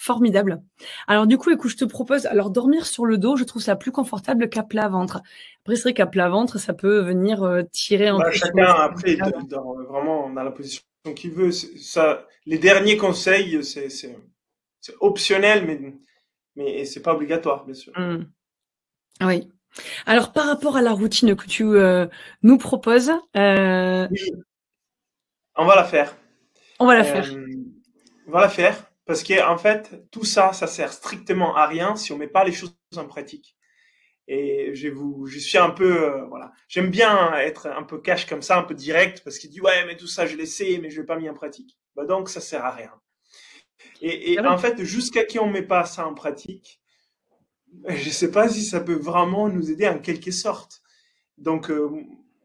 Formidable. Alors du coup, écoute, je te propose, alors dormir sur le dos, je trouve ça plus confortable qu'à plat ventre. Après, c'est vrai qu'à plat ventre, ça peut venir tirer un peu sur Chacun, le après, il dort vraiment dans la position qu'il veut. Ça, les derniers conseils, c'est optionnel, mais c'est pas obligatoire, bien sûr. Mmh. Oui. Alors, par rapport à la routine que tu nous proposes, Oui, on va la faire. on va la faire. On va la faire parce que en fait, tout ça, ça sert strictement à rien si on met pas les choses en pratique. Et je suis un peu, voilà, j'aime bien être un peu cash comme ça, un peu direct, parce qu'il dit ouais, mais tout ça je le sais, mais je l'ai pas mis en pratique. Bah donc ça sert à rien. C'est Et vrai. en fait, jusqu'à qui on met pas ça en pratique, je sais pas si ça peut vraiment nous aider en quelque sorte. Donc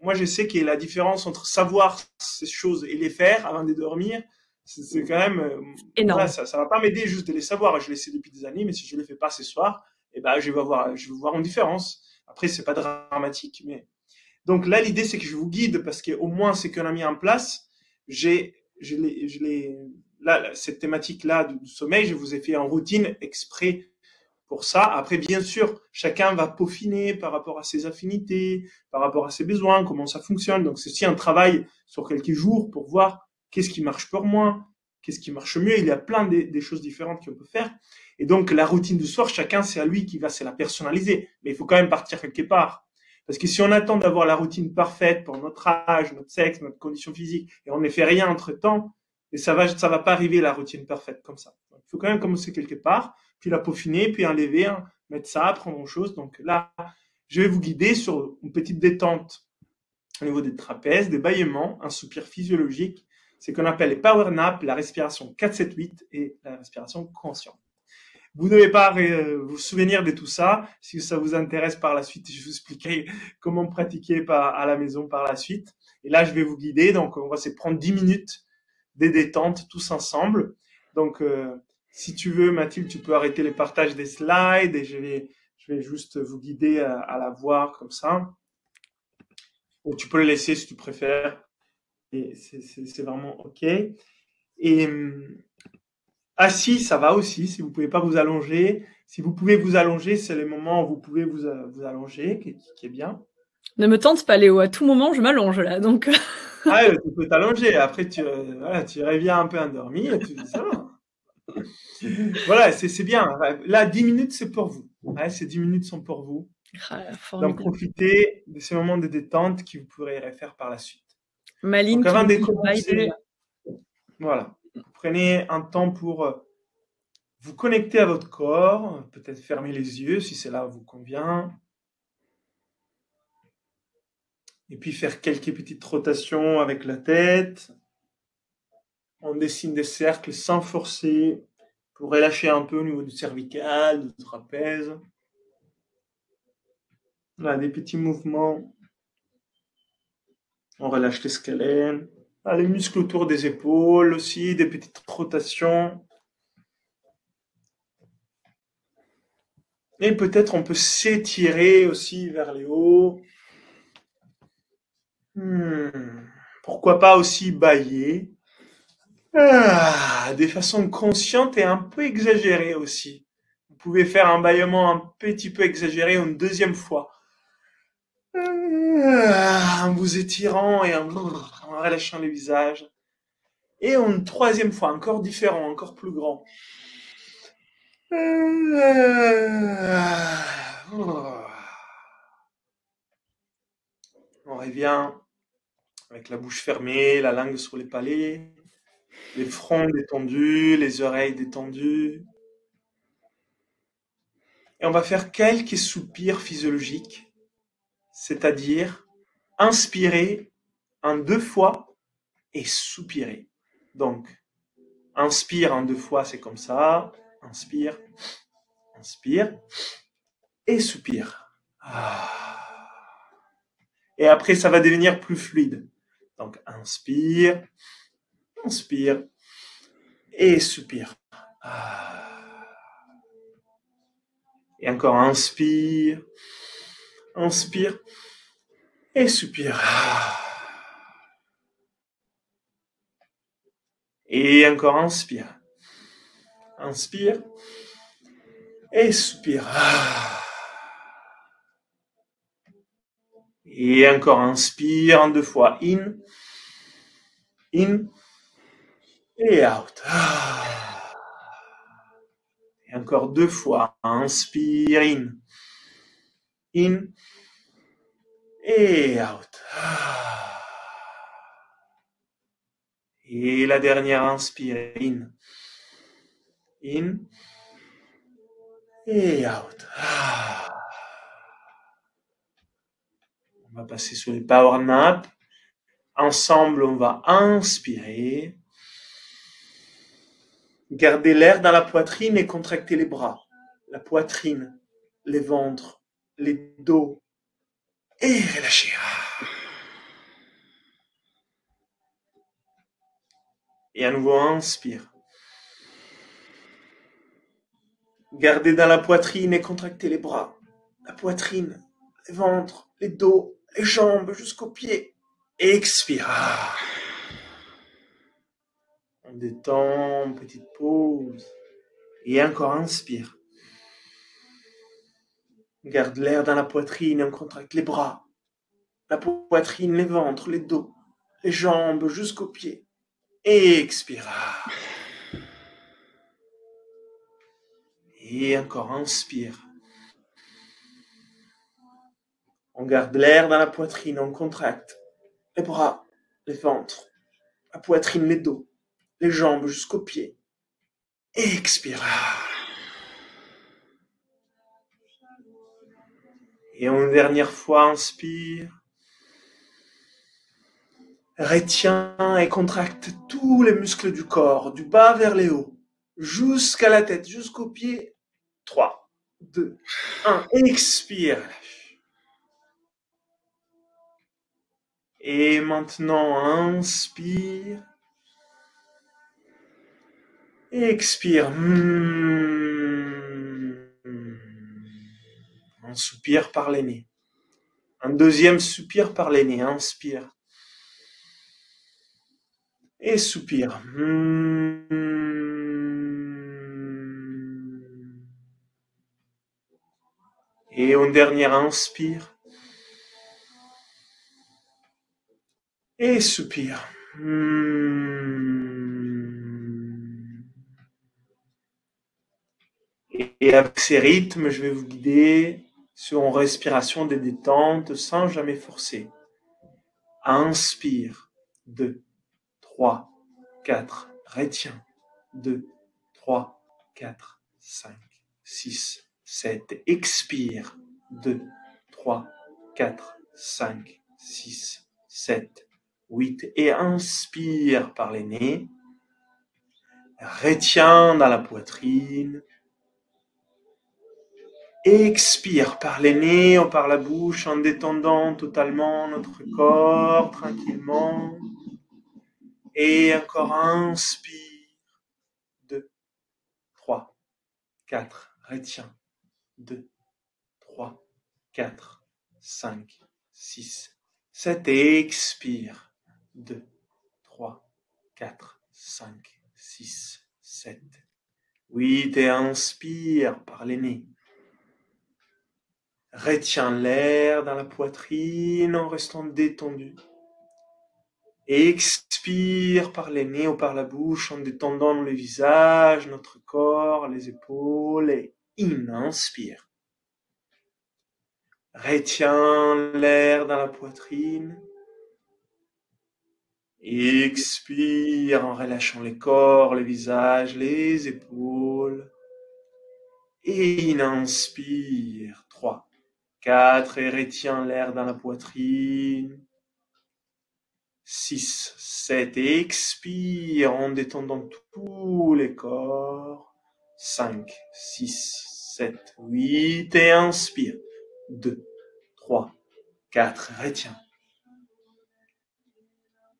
moi je sais que la différence entre savoir ces choses et les faire avant de dormir, c'est quand même, voilà, Énorme. ça va pas m'aider juste de les savoir. Je les sais depuis des années, mais si je les fais pas ce soir, eh ben je vais voir une différence. Après c'est pas dramatique, mais donc là l'idée c'est que je vous guide parce qu'au moins c'est qu'on a mis en place. Je l'ai là cette thématique là du sommeil, je vous ai fait en routine exprès pour ça. Après, bien sûr, chacun va peaufiner par rapport à ses affinités, par rapport à ses besoins, comment ça fonctionne. Donc, c'est aussi un travail sur quelques jours pour voir qu'est-ce qui marche pour moi, qu'est-ce qui marche mieux. Il y a plein des choses différentes qu'on peut faire. Et donc, la routine du soir, chacun, c'est à lui qui va se la personnaliser. Mais il faut quand même partir quelque part. Parce que si on attend d'avoir la routine parfaite pour notre âge, notre sexe, notre condition physique, et on ne fait rien entre temps, et ça va pas arriver la routine parfaite comme ça. Donc, il faut quand même commencer quelque part, puis la peaufiner, puis enlever, mettre ça, prendre autre chose. Donc là, je vais vous guider sur une petite détente au niveau des trapèzes, des bâillements, un soupir physiologique, c'est qu'on appelle les power naps, la respiration 4-7-8 et la respiration consciente. Vous ne devez pas vous souvenir de tout ça. Si ça vous intéresse par la suite, je vous expliquerai comment pratiquer à la maison par la suite. Et là, je vais vous guider. Donc, on va se prendre 10 minutes de détente tous ensemble. Donc, si tu veux, Mathilde, tu peux arrêter les partages des slides et je vais juste vous guider à la voir comme ça. Ou tu peux le laisser si tu préfères. Et c'est vraiment OK. Et assis, ça va aussi, si vous pouvez pas vous allonger. Si vous pouvez vous allonger, c'est le moment où vous pouvez vous allonger, qui est bien. Ne me tente pas, Léo. À tout moment, je m'allonge là. Donc, Ah, tu peux t'allonger. Après, voilà, tu reviens un peu endormi et tu dis ça va. Voilà, c'est bien. Là, 10 minutes, c'est pour vous. Ouais, ces 10 minutes sont pour vous. Ah, d'en formidable. profiter de ces moments de détente que vous pourrez faire par la suite. Maline Donc qui avant nous de dit bye déjà. commencer, voilà, vous prenez un temps pour vous connecter à votre corps, peut-être fermer les yeux si cela vous convient, et puis faire quelques petites rotations avec la tête. On dessine des cercles sans forcer pour relâcher un peu au niveau du cervical, du trapèze. Là, des petits mouvements. On relâche les squelettes. Là, les muscles autour des épaules aussi, des petites rotations. Et peut-être on peut s'étirer aussi vers les hauts. Pourquoi pas aussi bâiller. De façon consciente et un peu exagérée aussi. Vous pouvez faire un bâillement un petit peu exagéré une deuxième fois. En vous étirant et en relâchant le visage. Et une troisième fois, encore différent, encore plus grand. On revient avec la bouche fermée, la langue sur les palais, les fronts détendus, les oreilles détendues. Et on va faire quelques soupirs physiologiques, c'est-à-dire inspirer en 2 fois et soupirer. Donc, inspire en 2 fois, c'est comme ça. Inspire, inspire et soupire. Et après, ça va devenir plus fluide. Donc, inspire, inspire et soupire. Et encore, inspire, inspire et soupire. Et encore, inspire, inspire et soupire. Et encore, inspire en 2 fois. In et out. Et encore 2 fois. Inspire, in et out. Et la dernière, inspire, in et out. On va passer sur les power nap. Ensemble, on va inspirer. Garder l'air dans la poitrine et contracter les bras. La poitrine, les ventres, les dos. Et relâcher. Et à nouveau, inspire. Garder dans la poitrine et contracter les bras. La poitrine, les ventres, les dos, les jambes jusqu'aux pieds. Expire. On détend, petite pause. Et encore, inspire. Garde l'air dans la poitrine et on contracte les bras. La poitrine, les ventres, les dos, les jambes jusqu'aux pieds. Et expire. Et encore, inspire. On garde l'air dans la poitrine, on contracte les bras, les ventres, la poitrine, les dos, les jambes jusqu'aux pieds. Et expire. Et une dernière fois, inspire. Retiens et contracte tous les muscles du corps, du bas vers les hauts, jusqu'à la tête, jusqu'aux pieds. 3, 2, 1. Expire. Et maintenant, inspire. Expire. Un soupir par les nez. Un deuxième soupir par les nez. Inspire. Et soupire. Et une dernière, inspire. Et soupire. Et avec ces rythmes, je vais vous guider sur une respiration de détente sans jamais forcer. Inspire. 2, 3, 4. Retiens. 2, 3, 4, 5, 6, 7. Expire. 2, 3, 4, 5, 6, 7, 8. Et inspire par les nez. Retiens dans la poitrine. Expire par les nez ou par la bouche en détendant totalement notre corps tranquillement. Et encore inspire. 2, 3, 4. Retiens. 2, 3, 4, 5, 6, 7. Et expire. 2, 3, 4, 5, 6, 7, 8. Et inspire par les nez. Retiens l'air dans la poitrine en restant détendu. Expire par les nez ou par la bouche en détendant le visage, notre corps, les épaules. Et inspire. Retiens l'air dans la poitrine. Expire en relâchant les corps, le visage, les épaules. Et inspire. 3, 4. Et retiens l'air dans la poitrine. 6, 7. Et expire en détendant tous les corps. 5, 6, 7, 8. Et inspire. 2, 3, 4. Retiens.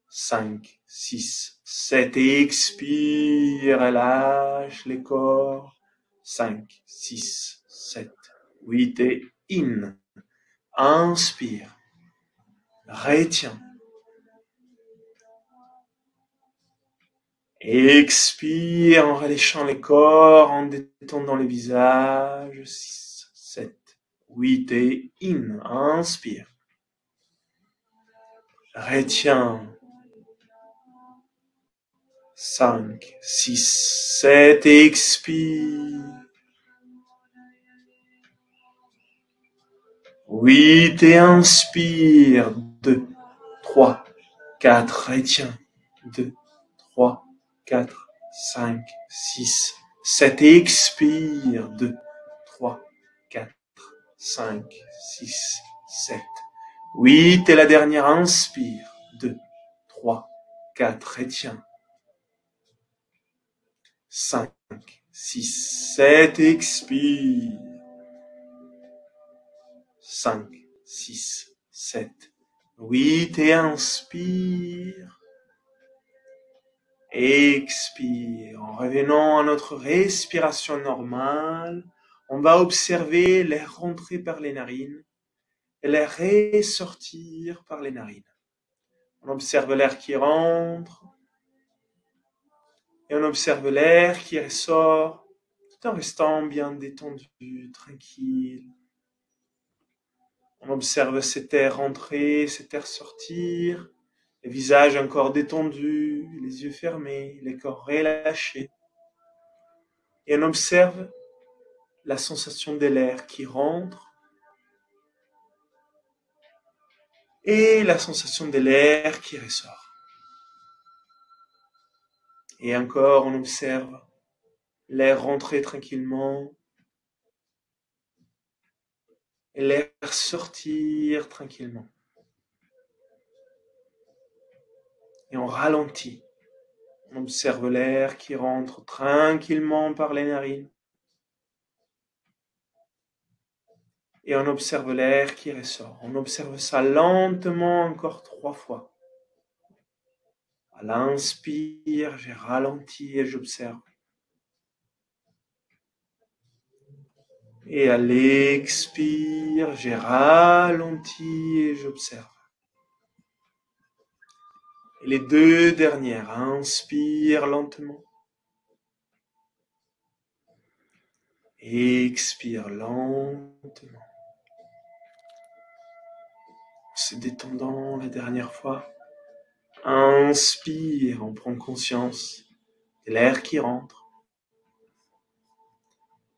5, 6, 7. Et expire. Relâche les corps. 5, 6, 7, 8. Et inspire. Retiens. Expire en relâchant les corps, en détendant les visages. 6, 7, 8. Et inspire. Retiens. 5, 6, 7. Et expire. 8. Et inspire. 2, 3, 4. Retiens. 2, 3, 4, 5, 6, 7. Et expire. 2, 3, 4, 5, 6, 7, 8. Et la dernière, inspire. 2, 3, 4. Retiens. 5, 6, 7. Expire. 5, 6, 7, 8. Et inspire. Expire. En revenant à notre respiration normale, on va observer l'air rentrer par les narines et l'air ressortir par les narines. On observe l'air qui rentre et on observe l'air qui ressort tout en restant bien détendu, tranquille. On observe cet air rentrer, cet air sortir, le visage encore détendu, les yeux fermés, les corps relâchés. Et on observe la sensation de l'air qui rentre et la sensation de l'air qui ressort. Et encore, on observe l'air rentrer tranquillement et l'air sortir tranquillement. Et on ralentit. On observe l'air qui rentre tranquillement par les narines. Et on observe l'air qui ressort. On observe ça lentement encore 3 fois. À l'inspire, j'ai ralenti et j'observe. Et à l'expire, j'ai ralenti et j'observe. Et les 2 dernières, inspire lentement. Expire lentement. Se détendant la dernière fois. Inspire, on prend conscience de l'air qui rentre.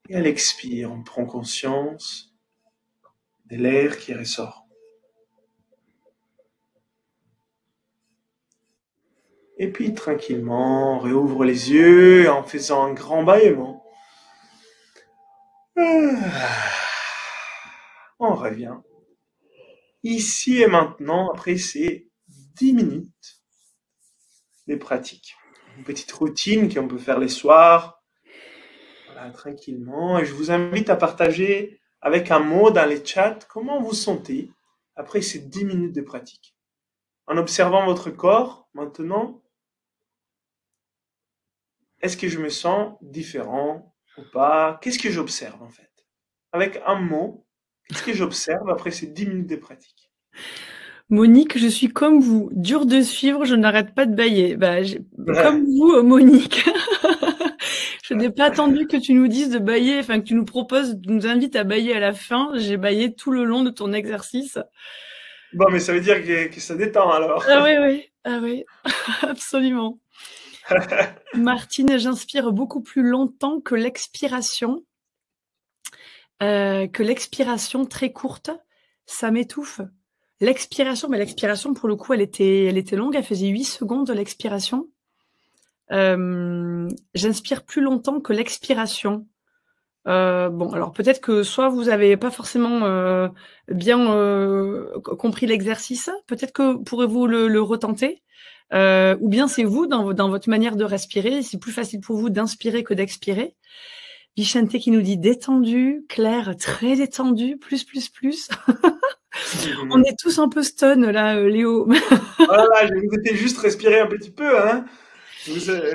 Et à l'expire, on prend conscience de l'air qui ressort. Et puis tranquillement, on réouvre les yeux en faisant un grand bâillement. On revient ici et maintenant après ces 10 minutes de pratique. Une petite routine qu'on peut faire les soirs, voilà, tranquillement. Et je vous invite à partager avec un mot dans les chats comment vous sentez après ces 10 minutes de pratique. En observant votre corps, maintenant, est-ce que je me sens différent ou pas? Qu'est-ce que j'observe en fait? Avec un mot, qu'est-ce que j'observe après ces 10 minutes de pratique? Monique, je suis comme vous, dure de suivre, je n'arrête pas de bâiller. Comme vous, Monique. Je n'ai pas attendu que tu nous dises de bâiller, enfin que tu nous proposes, nous invites à bâiller à la fin. J'ai bâillé tout le long de ton exercice. Bon, mais ça veut dire que ça détend alors. Ah oui, absolument. Martine, j'inspire beaucoup plus longtemps que l'expiration. Très courte, ça m'étouffe. L'expiration, mais l'expiration, pour le coup, elle était longue, elle faisait 8 secondes, l'expiration. J'inspire plus longtemps que l'expiration. Bon, alors peut-être que soit vous avez pas forcément bien compris l'exercice, peut-être que pourrez-vous le retenter, ou bien c'est vous, dans votre manière de respirer, c'est plus facile pour vous d'inspirer que d'expirer. Vicente qui nous dit détendu, Claire très détendu, plus. On est tous un peu stun là, Léo. Voilà, je vous ai fait juste respirer un petit peu, hein.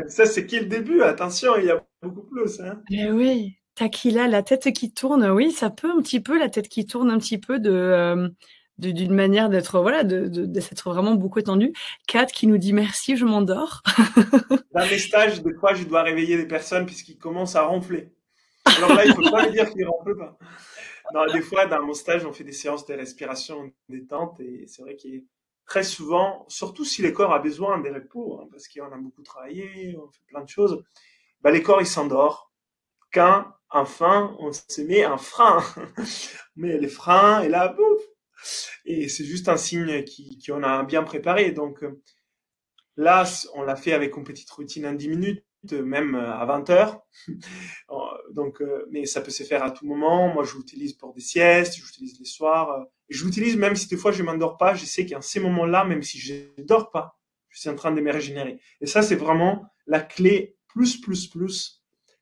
Ça, c'est que le début, attention, il y a beaucoup plus, hein. Eh oui, Takila, la tête qui tourne, oui, ça peut un petit peu, la tête qui tourne un petit peu d'une manière d'être, voilà, de s'être vraiment beaucoup étendu. Kat qui nous dit merci, je m'endors. Dans mes stages, des fois, je dois réveiller des personnes puisqu'ils commencent à ronfler. Alors là, il faut pas me dire qu'ils ronflent pas. Non, des fois, dans mon stage, on fait des séances de respiration détente et c'est vrai qu'il très souvent, surtout si le corps a besoin de repos, hein, parce qu'on a beaucoup travaillé, on fait plein de choses, bah, le corps, il s'endort quand, enfin, on se met un frein. Mais les freins, et là, bouf. Et c'est juste un signe qu'on a bien préparé. Donc là, on l'a fait avec une petite routine en 10 minutes, même à 20 heures. Donc, mais ça peut se faire à tout moment. Moi, je l'utilise pour des siestes, je l'utilise les soirs. Et je l'utilise même si des fois je m'endors pas. Je sais qu'à ces moments-là, même si je ne dors pas, je suis en train de me régénérer. Et ça, c'est vraiment la clé plus.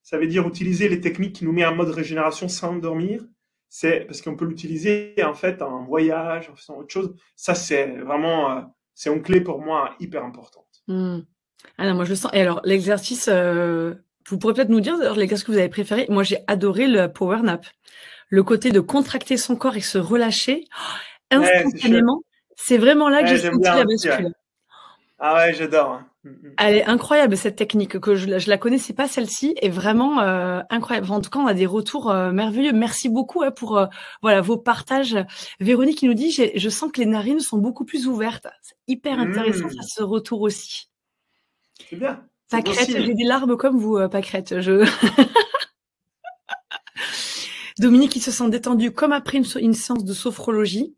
Ça veut dire utiliser les techniques qui nous mettent en mode régénération sans dormir. C'est parce qu'on peut l'utiliser en fait en voyage, en faisant autre chose. Ça, c'est vraiment, c'est une clé pour moi hyper importante. Ah non, moi je le sens. Et alors l'exercice, vous pourrez peut-être nous dire d'ailleurs l'exercice que vous avez préféré. Moi j'ai adoré le power nap. Le côté de contracter son corps et se relâcher instantanément. C'est vraiment là que j'ai senti la bascule. Ouais. Ah ouais, j'adore. Hein. Elle est incroyable cette technique, que je la connaissais pas celle-ci, est vraiment incroyable. Enfin, en tout cas, on a des retours merveilleux. Merci beaucoup pour voilà vos partages. Véronique qui nous dit je sens que les narines sont beaucoup plus ouvertes. C'est hyper intéressant ce retour aussi. C'est bien. Pâquerette, j'ai des larmes comme vous, Pâquerette. Dominique qui se sent détendu comme après une séance de sophrologie.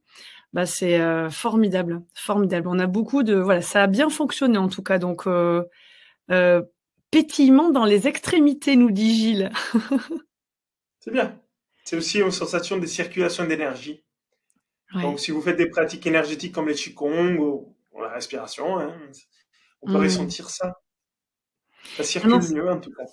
Bah c'est formidable. On a beaucoup de voilà, ça a bien fonctionné en tout cas. Donc pétillement dans les extrémités, nous dit Gilles. C'est bien. C'est aussi une sensation de circulation d'énergie. Ouais. Donc si vous faites des pratiques énergétiques comme les qigong ou la respiration, hein, on peut ressentir ça. Ça circule mieux en tout cas.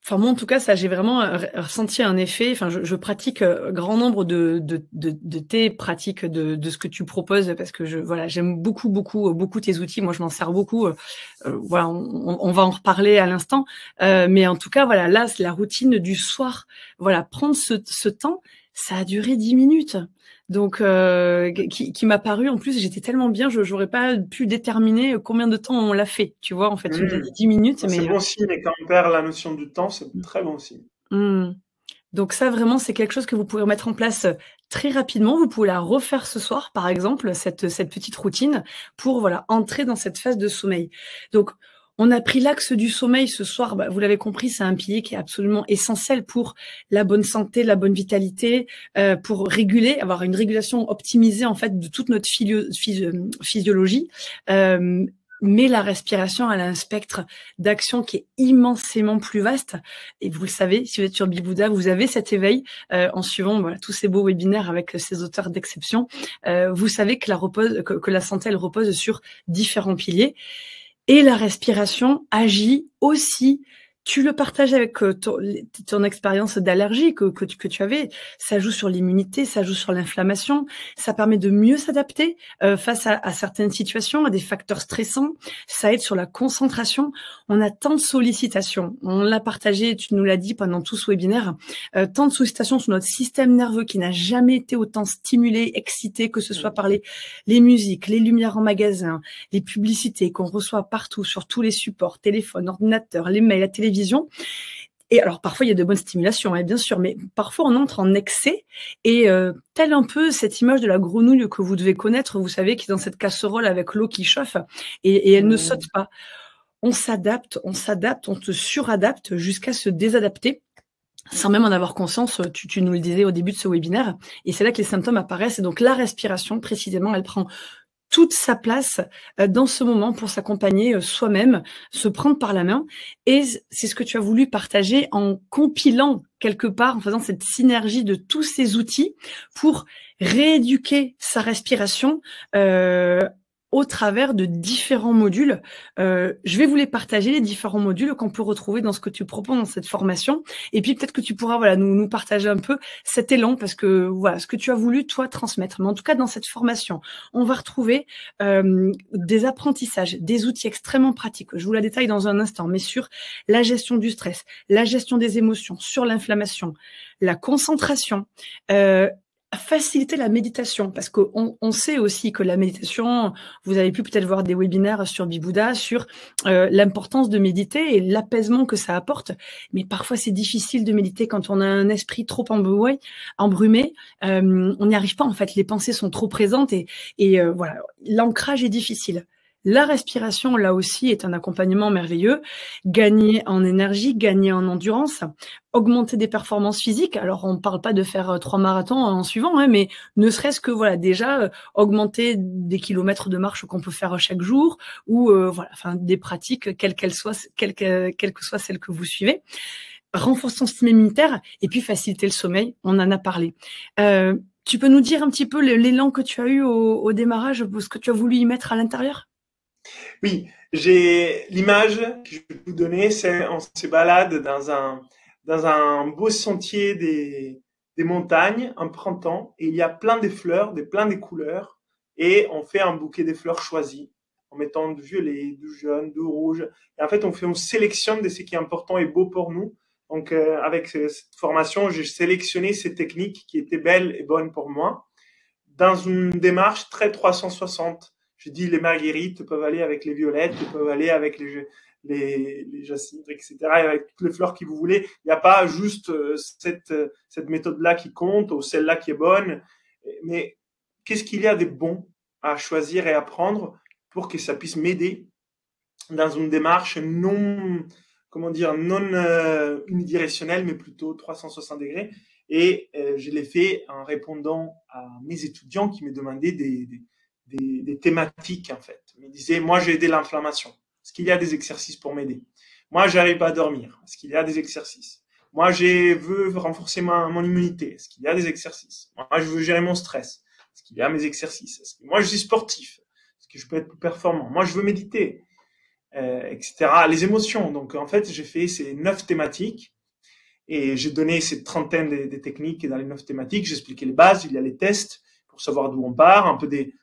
Enfin moi en tout cas ça j'ai vraiment ressenti un effet. Enfin je pratique grand nombre de tes pratiques de ce que tu proposes parce que voilà j'aime beaucoup tes outils. Moi je m'en sers beaucoup. Voilà on va en reparler à l'instant. Mais en tout cas voilà là c'est la routine du soir. Voilà prendre ce temps. Ça a duré 10 minutes. Donc, qui m'a paru, en plus, j'étais tellement bien, j'aurais pas pu déterminer combien de temps on l'a fait, tu vois, en fait, tu me dis 10 minutes. C'est bon signe, et quand on perd la notion du temps, c'est très bon signe. Donc ça, vraiment, c'est quelque chose que vous pouvez mettre en place très rapidement. Vous pouvez la refaire ce soir, par exemple, cette petite routine, pour voilà entrer dans cette phase de sommeil. Donc, On a pris l'axe du sommeil ce soir. Bah, vous l'avez compris, c'est un pilier qui est absolument essentiel pour la bonne santé, la bonne vitalité, pour réguler, avoir une régulation optimisée en fait de toute notre physiologie. Mais la respiration, elle a un spectre d'action qui est immensément plus vaste. Et vous le savez, si vous êtes sur Bibouda, vous avez cet éveil en suivant tous ces beaux webinaires avec ces auteurs d'exception. Vous savez que la santé, elle repose sur différents piliers. Et la respiration agit aussi. Tu le partages avec ton expérience d'allergie que tu avais. Ça joue sur l'immunité, ça joue sur l'inflammation. Ça permet de mieux s'adapter face à certaines situations, à des facteurs stressants. Ça aide sur la concentration. On a tant de sollicitations. On l'a partagé, tu nous l'as dit pendant tout ce webinaire. Tant de sollicitations sur notre système nerveux qui n'a jamais été autant stimulé, excité, que ce soit par les musiques, les lumières en magasin, les publicités qu'on reçoit partout, sur tous les supports, téléphone, ordinateur, les mails, la télévision. Et alors parfois il y a de bonnes stimulations, bien sûr, mais parfois on entre en excès et tel un peu cette image de la grenouille que vous devez connaître, vous savez, qui est dans cette casserole avec l'eau qui chauffe et elle ne saute pas. On s'adapte, on se suradapte jusqu'à se désadapter sans même en avoir conscience. Tu nous le disais au début de ce webinaire, et c'est là que les symptômes apparaissent. Et donc la respiration précisément, elle prend toute sa place dans ce moment pour s'accompagner soi-même, se prendre par la main. Et c'est ce que tu as voulu partager en compilant quelque part, en faisant cette synergie de tous ces outils pour rééduquer sa respiration au travers de différents modules. Je vais vous les partager, les différents modules qu'on peut retrouver dans ce que tu proposes dans cette formation. Et puis peut-être que tu pourras nous partager un peu cet élan, parce que voilà ce que tu as voulu toi transmettre. Mais en tout cas, dans cette formation, on va retrouver des apprentissages, des outils extrêmement pratiques. Je vous la détaille dans un instant, mais sur la gestion du stress, la gestion des émotions, sur l'inflammation, la concentration, faciliter la méditation, parce qu'on sait aussi que la méditation, vous avez pu peut-être voir des webinaires sur Bibouda sur l'importance de méditer et l'apaisement que ça apporte, mais parfois c'est difficile de méditer quand on a un esprit trop embrumé, on n'y arrive pas en fait, les pensées sont trop présentes et voilà, l'ancrage est difficile. La respiration, là aussi, est un accompagnement merveilleux. Gagner en énergie, gagner en endurance, augmenter des performances physiques. Alors, on ne parle pas de faire 3 marathons en suivant, mais ne serait-ce que déjà augmenter des kilomètres de marche qu'on peut faire chaque jour, ou des pratiques, quelles que soient celles que vous suivez. Renforcer son système immunitaire et puis faciliter le sommeil. On en a parlé. Tu peux nous dire un petit peu l'élan que tu as eu au démarrage, ce que tu as voulu y mettre à l'intérieur? Oui, j'ai l'image que je peux vous donner, c'est on se balade dans un beau sentier des montagnes en printemps, et il y a plein de fleurs, plein de couleurs, et on fait un bouquet de fleurs choisies en mettant du violet, du jaune, du rouge. Et en fait, on sélectionne de ce qui est important et beau pour nous. Donc, avec cette formation, j'ai sélectionné ces techniques qui étaient belles et bonnes pour moi dans une démarche très 360. Je dis les marguerites peuvent aller avec les violettes, peuvent aller avec les jacinthes, etc., avec toutes les fleurs que vous voulez. Il n'y a pas juste cette méthode-là qui compte ou celle-là qui est bonne. Mais qu'est-ce qu'il y a de bon à choisir et à prendre pour que ça puisse m'aider dans une démarche non unidirectionnelle, mais plutôt 360 degrés. Et je l'ai fait en répondant à mes étudiants qui me demandaient des thématiques, en fait. Ils me disaient, moi, j'ai aidé l'inflammation. Est-ce qu'il y a des exercices pour m'aider? Moi, j'arrive pas à dormir. Est-ce qu'il y a des exercices? Moi, je veux renforcer mon immunité. Est-ce qu'il y a des exercices? Moi, je veux gérer mon stress. Est-ce qu'il y a mes exercices? Moi, je suis sportif. Est-ce que je peux être plus performant? Moi, je veux méditer, etc. Les émotions. Donc, en fait, j'ai fait ces 9 thématiques et j'ai donné ces trentaine de techniques. Et dans les 9 thématiques, j'expliquais les bases. Il y a les tests pour savoir d'où on part, un peu des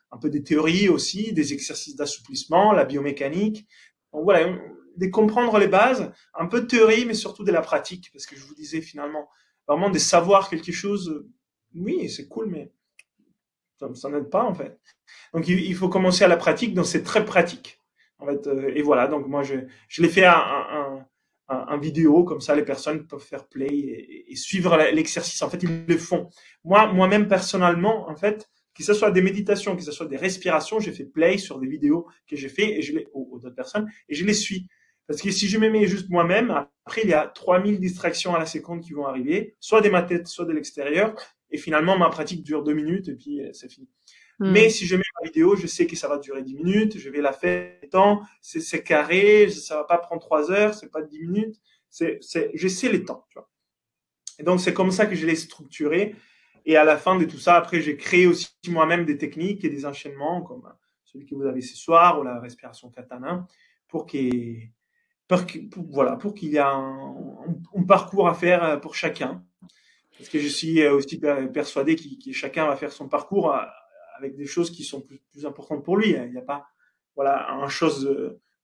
théories aussi, des exercices d'assouplissement, la biomécanique. Donc voilà, de comprendre les bases, un peu de théorie, mais surtout de la pratique, parce que je vous disais finalement, vraiment de savoir quelque chose, oui, c'est cool, mais ça n'aide pas en fait. Donc il faut commencer à la pratique, donc c'est très pratique. En fait, et voilà, donc moi je l'ai fait un vidéo, comme ça les personnes peuvent faire play et suivre l'exercice. En fait, ils le font. Moi-même personnellement, en fait, que ce soit des méditations, que ce soit des respirations, j'ai fait play sur des vidéos que j'ai fait et d'autres personnes, et je les suis. Parce que si je me mets juste moi-même, après, il y a 3000 distractions à la seconde qui vont arriver, soit de ma tête, soit de l'extérieur. Et finalement, ma pratique dure 2 minutes et puis c'est fini. Mais Mmh. si je mets ma vidéo, je sais que ça va durer 10 minutes, je vais la faire temps, c'est carré, ça va pas prendre 3 heures, c'est pas 10 minutes, je sais les temps, tu vois. Et donc, c'est comme ça que je l'ai structuré. Et à la fin de tout ça, après, j'ai créé aussi moi-même des techniques et des enchaînements, comme celui que vous avez ce soir, ou la respiration katana, pour qu'il voilà, pour qu'il y ait un parcours à faire pour chacun. Parce que je suis aussi persuadé que chacun va faire son parcours avec des choses qui sont plus importantes pour lui. Il n'y a pas voilà,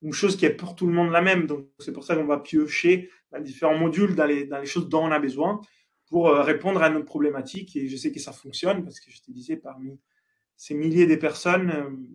une chose qui est pour tout le monde la même. Donc, c'est pour ça qu'on va piocher dans les différents modules, dans les choses dont on a besoin pour répondre à nos problématiques. Et je sais que ça fonctionne parce que je te disais, parmi ces milliers de personnes,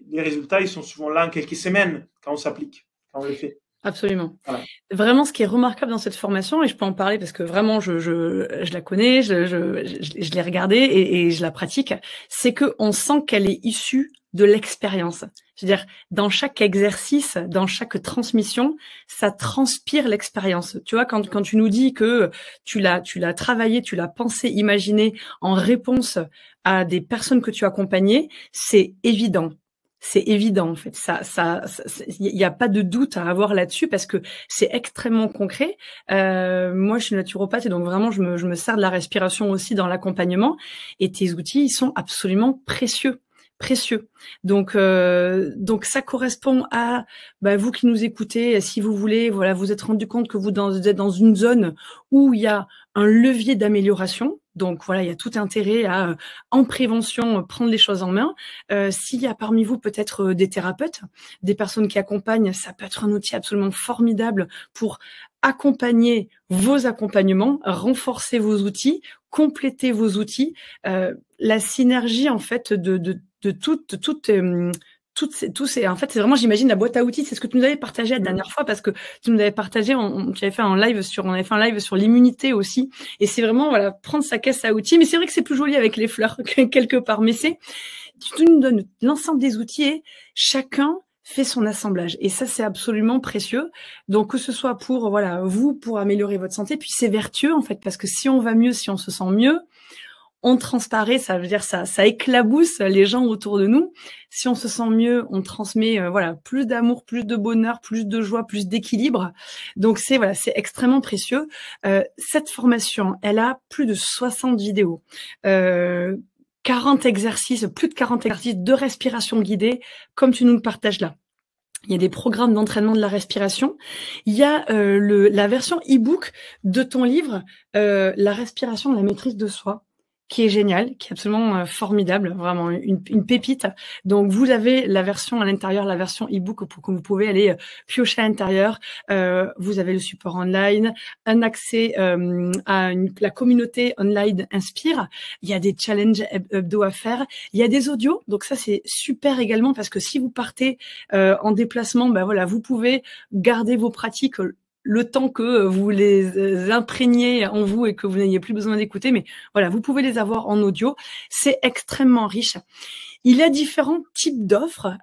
les résultats, ils sont souvent là en quelques semaines quand on s'applique, quand on le fait. Absolument. Voilà. Vraiment, ce qui est remarquable dans cette formation, et je peux en parler parce que vraiment, je la connais, je l'ai regardée et je la pratique, c'est que on sent qu'elle est issue de l'expérience. C'est-à-dire, dans chaque exercice, dans chaque transmission, ça transpire l'expérience. Tu vois, quand tu nous dis que tu l'as travaillé, tu l'as pensé, imaginé en réponse à des personnes que tu as accompagnées, c'est évident. C'est évident en fait. Il n'y a pas de doute à avoir là-dessus parce que c'est extrêmement concret. Moi, je suis naturopathe et donc vraiment, je me sers de la respiration aussi dans l'accompagnement. Et tes outils, ils sont absolument précieux, précieux. Donc ça correspond à vous qui nous écoutez. Si vous voulez, voilà, vous êtes rendu compte que vous êtes dans une zone où il y a un levier d'amélioration. Donc voilà, il y a tout intérêt à, en prévention, prendre les choses en main. S'il y a parmi vous peut-être des thérapeutes, des personnes qui accompagnent, ça peut être un outil absolument formidable pour accompagner vos accompagnements, renforcer vos outils, compléter vos outils. La synergie en fait de tous ces, en fait, c'est vraiment, j'imagine, la boîte à outils. C'est ce que tu nous avais partagé la dernière fois parce que tu nous avais partagé, tu avais fait un live on avait fait un live sur l'immunité aussi. Et c'est vraiment, voilà, prendre sa caisse à outils. Mais c'est vrai que c'est plus joli avec les fleurs quelque part. Mais tu nous donnes l'ensemble des outils et chacun fait son assemblage. Et ça, c'est absolument précieux. Donc, que ce soit pour, voilà, vous, pour améliorer votre santé, puis c'est vertueux, en fait, parce que si on va mieux, si on se sent mieux, on transparaît, ça veut dire ça éclabousse les gens autour de nous. Si on se sent mieux, on transmet voilà, plus d'amour, plus de bonheur, plus de joie, plus d'équilibre. Donc c'est extrêmement précieux. Cette formation, elle a plus de 60 vidéos. 40 exercices, plus de 40 exercices de respiration guidée, comme tu nous le partages là. Il y a des programmes d'entraînement de la respiration. Il y a la version e-book de ton livre, La respiration, la maîtrise de soi, qui est génial, qui est absolument formidable, vraiment une pépite. Donc vous avez la version à l'intérieur, la version e-book pour que vous pouvez aller piocher à l'intérieur. Vous avez le support online, un accès à la communauté online Inspire. Il y a des challenges hebdo à faire. Il y a des audios, donc ça c'est super également parce que si vous partez en déplacement, voilà, vous pouvez garder vos pratiques le temps que vous les imprégniez en vous et que vous n'ayez plus besoin d'écouter. Mais voilà, vous pouvez les avoir en audio. C'est extrêmement riche. Il y a différents types d'offres,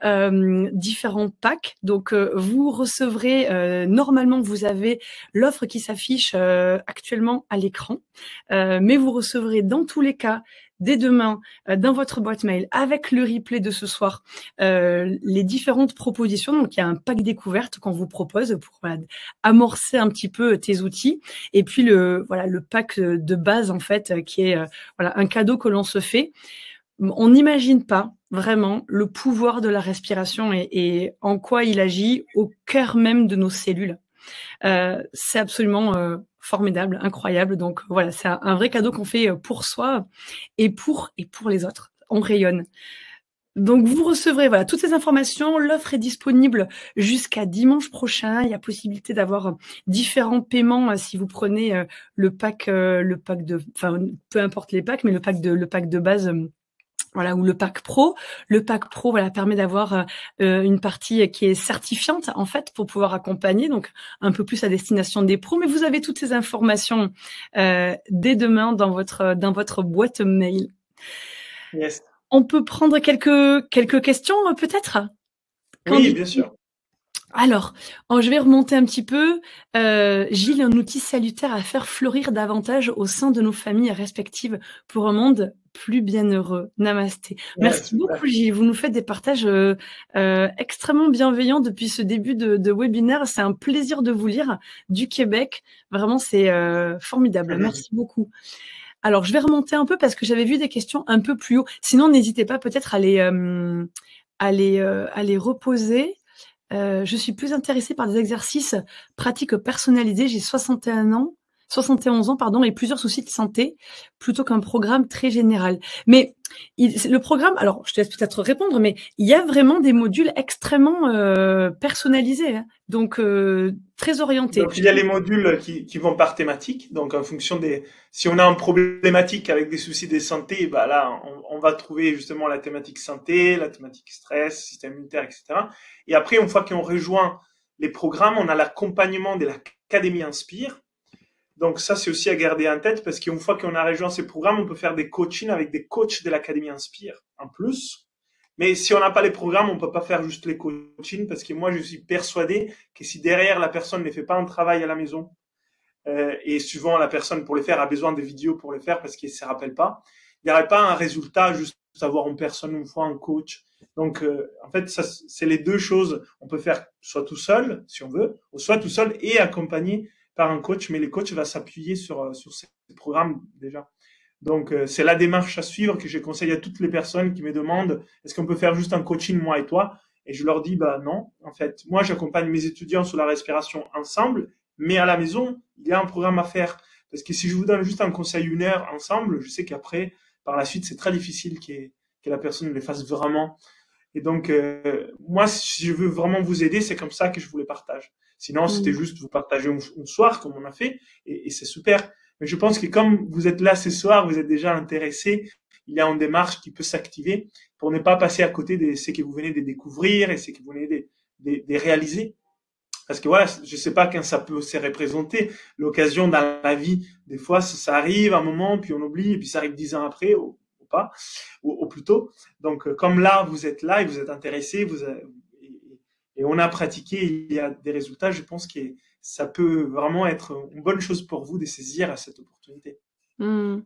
différents packs. Donc, vous recevrez, normalement, vous avez l'offre qui s'affiche actuellement à l'écran, mais vous recevrez dans tous les cas dès demain dans votre boîte mail avec le replay de ce soir les différentes propositions. Donc il y a un pack découverte qu'on vous propose pour amorcer un petit peu tes outils et puis le pack de base en fait qui est un cadeau que l'on se fait. On n'imagine pas vraiment le pouvoir de la respiration et en quoi il agit au cœur même de nos cellules. C'est absolument formidable, incroyable. Donc voilà, c'est un vrai cadeau qu'on fait pour soi et pour les autres. On rayonne. Donc vous recevrez toutes ces informations. L'offre est disponible jusqu'à dimanche prochain. Il y a possibilité d'avoir différents paiements si vous prenez le pack de, peu importe les packs, mais le pack de base. Ou le pack pro. Le pack pro, permet d'avoir une partie qui est certifiante en fait pour pouvoir accompagner, donc un peu plus à destination des pros. Mais vous avez toutes ces informations dès demain dans votre boîte mail. Yes. On peut prendre quelques questions peut-être. Oui, bien sûr. Alors, je vais remonter un petit peu. Gilles, un outil salutaire à faire fleurir davantage au sein de nos familles respectives pour un monde plus bienheureux. Namasté. Ouais, Merci super. beaucoup, Gilles. Vous nous faites des partages extrêmement bienveillants depuis ce début de webinaire. C'est un plaisir de vous lire du Québec. Vraiment, c'est formidable. Merci beaucoup. Alors, je vais remonter un peu parce que j'avais vu des questions un peu plus haut. Sinon, n'hésitez pas peut-être à les reposer. Je suis plus intéressée par des exercices pratiques personnalisés. J'ai 71 ans, pardon, et plusieurs soucis de santé, plutôt qu'un programme très général. Mais le programme, alors je te laisse peut-être répondre, mais il y a vraiment des modules extrêmement personnalisés, hein, donc très orientés. Donc, il y a les modules qui vont par thématique. Donc, en fonction si on a une problématique avec des soucis de santé, bah là, on va trouver justement la thématique santé, la thématique stress, système immunitaire, etc. Et après, une fois qu'on rejoint les programmes, on a l'accompagnement de l'Académie Inspire. Donc, ça, c'est aussi à garder en tête parce qu'une fois qu'on a rejoint ces programmes, on peut faire des coachings avec des coachs de l'Académie Inspire en plus. Mais si on n'a pas les programmes, on ne peut pas faire juste les coachings parce que moi, je suis persuadé que si derrière la personne ne fait pas un travail à la maison, et souvent la personne pour les faire a besoin de vidéos pour les faire parce qu'elle ne se rappelle pas, il n'y aurait pas un résultat juste avoir une personne une fois, un coach. Donc, en fait, ça, c'est les deux choses. On peut faire soit tout seul, si on veut, ou soit tout seul et accompagné par un coach, mais le coach va s'appuyer sur ces programmes déjà. Donc, c'est la démarche à suivre que je conseille à toutes les personnes qui me demandent est-ce qu'on peut faire juste un coaching, moi et toi? Et je leur dis, bah non, en fait, moi, j'accompagne mes étudiants sur la respiration ensemble, mais à la maison, il y a un programme à faire. Parce que si je vous donne juste un conseil 1 heure ensemble, je sais qu'après, par la suite, c'est très difficile que la personne le fasse vraiment. Et donc, moi, si je veux vraiment vous aider, c'est comme ça que je vous les partage. Sinon, c'était juste vous partager un soir, comme on a fait, et c'est super. Mais je pense que comme vous êtes là ce soir, vous êtes déjà intéressé, il y a une démarche qui peut s'activer pour ne pas passer à côté de ce que vous venez de découvrir et ce que vous venez de réaliser. Parce que voilà, je sais pas quand ça peut se représenter, l'occasion dans la vie. Des fois, ça arrive un moment, puis on oublie, et puis ça arrive 10 ans après, ou pas, ou plus tôt. Donc, comme là, vous êtes là et vous êtes intéressé, et on a pratiqué, il y a des résultats, je pense que ça peut vraiment être une bonne chose pour vous de saisir à cette opportunité. Mmh.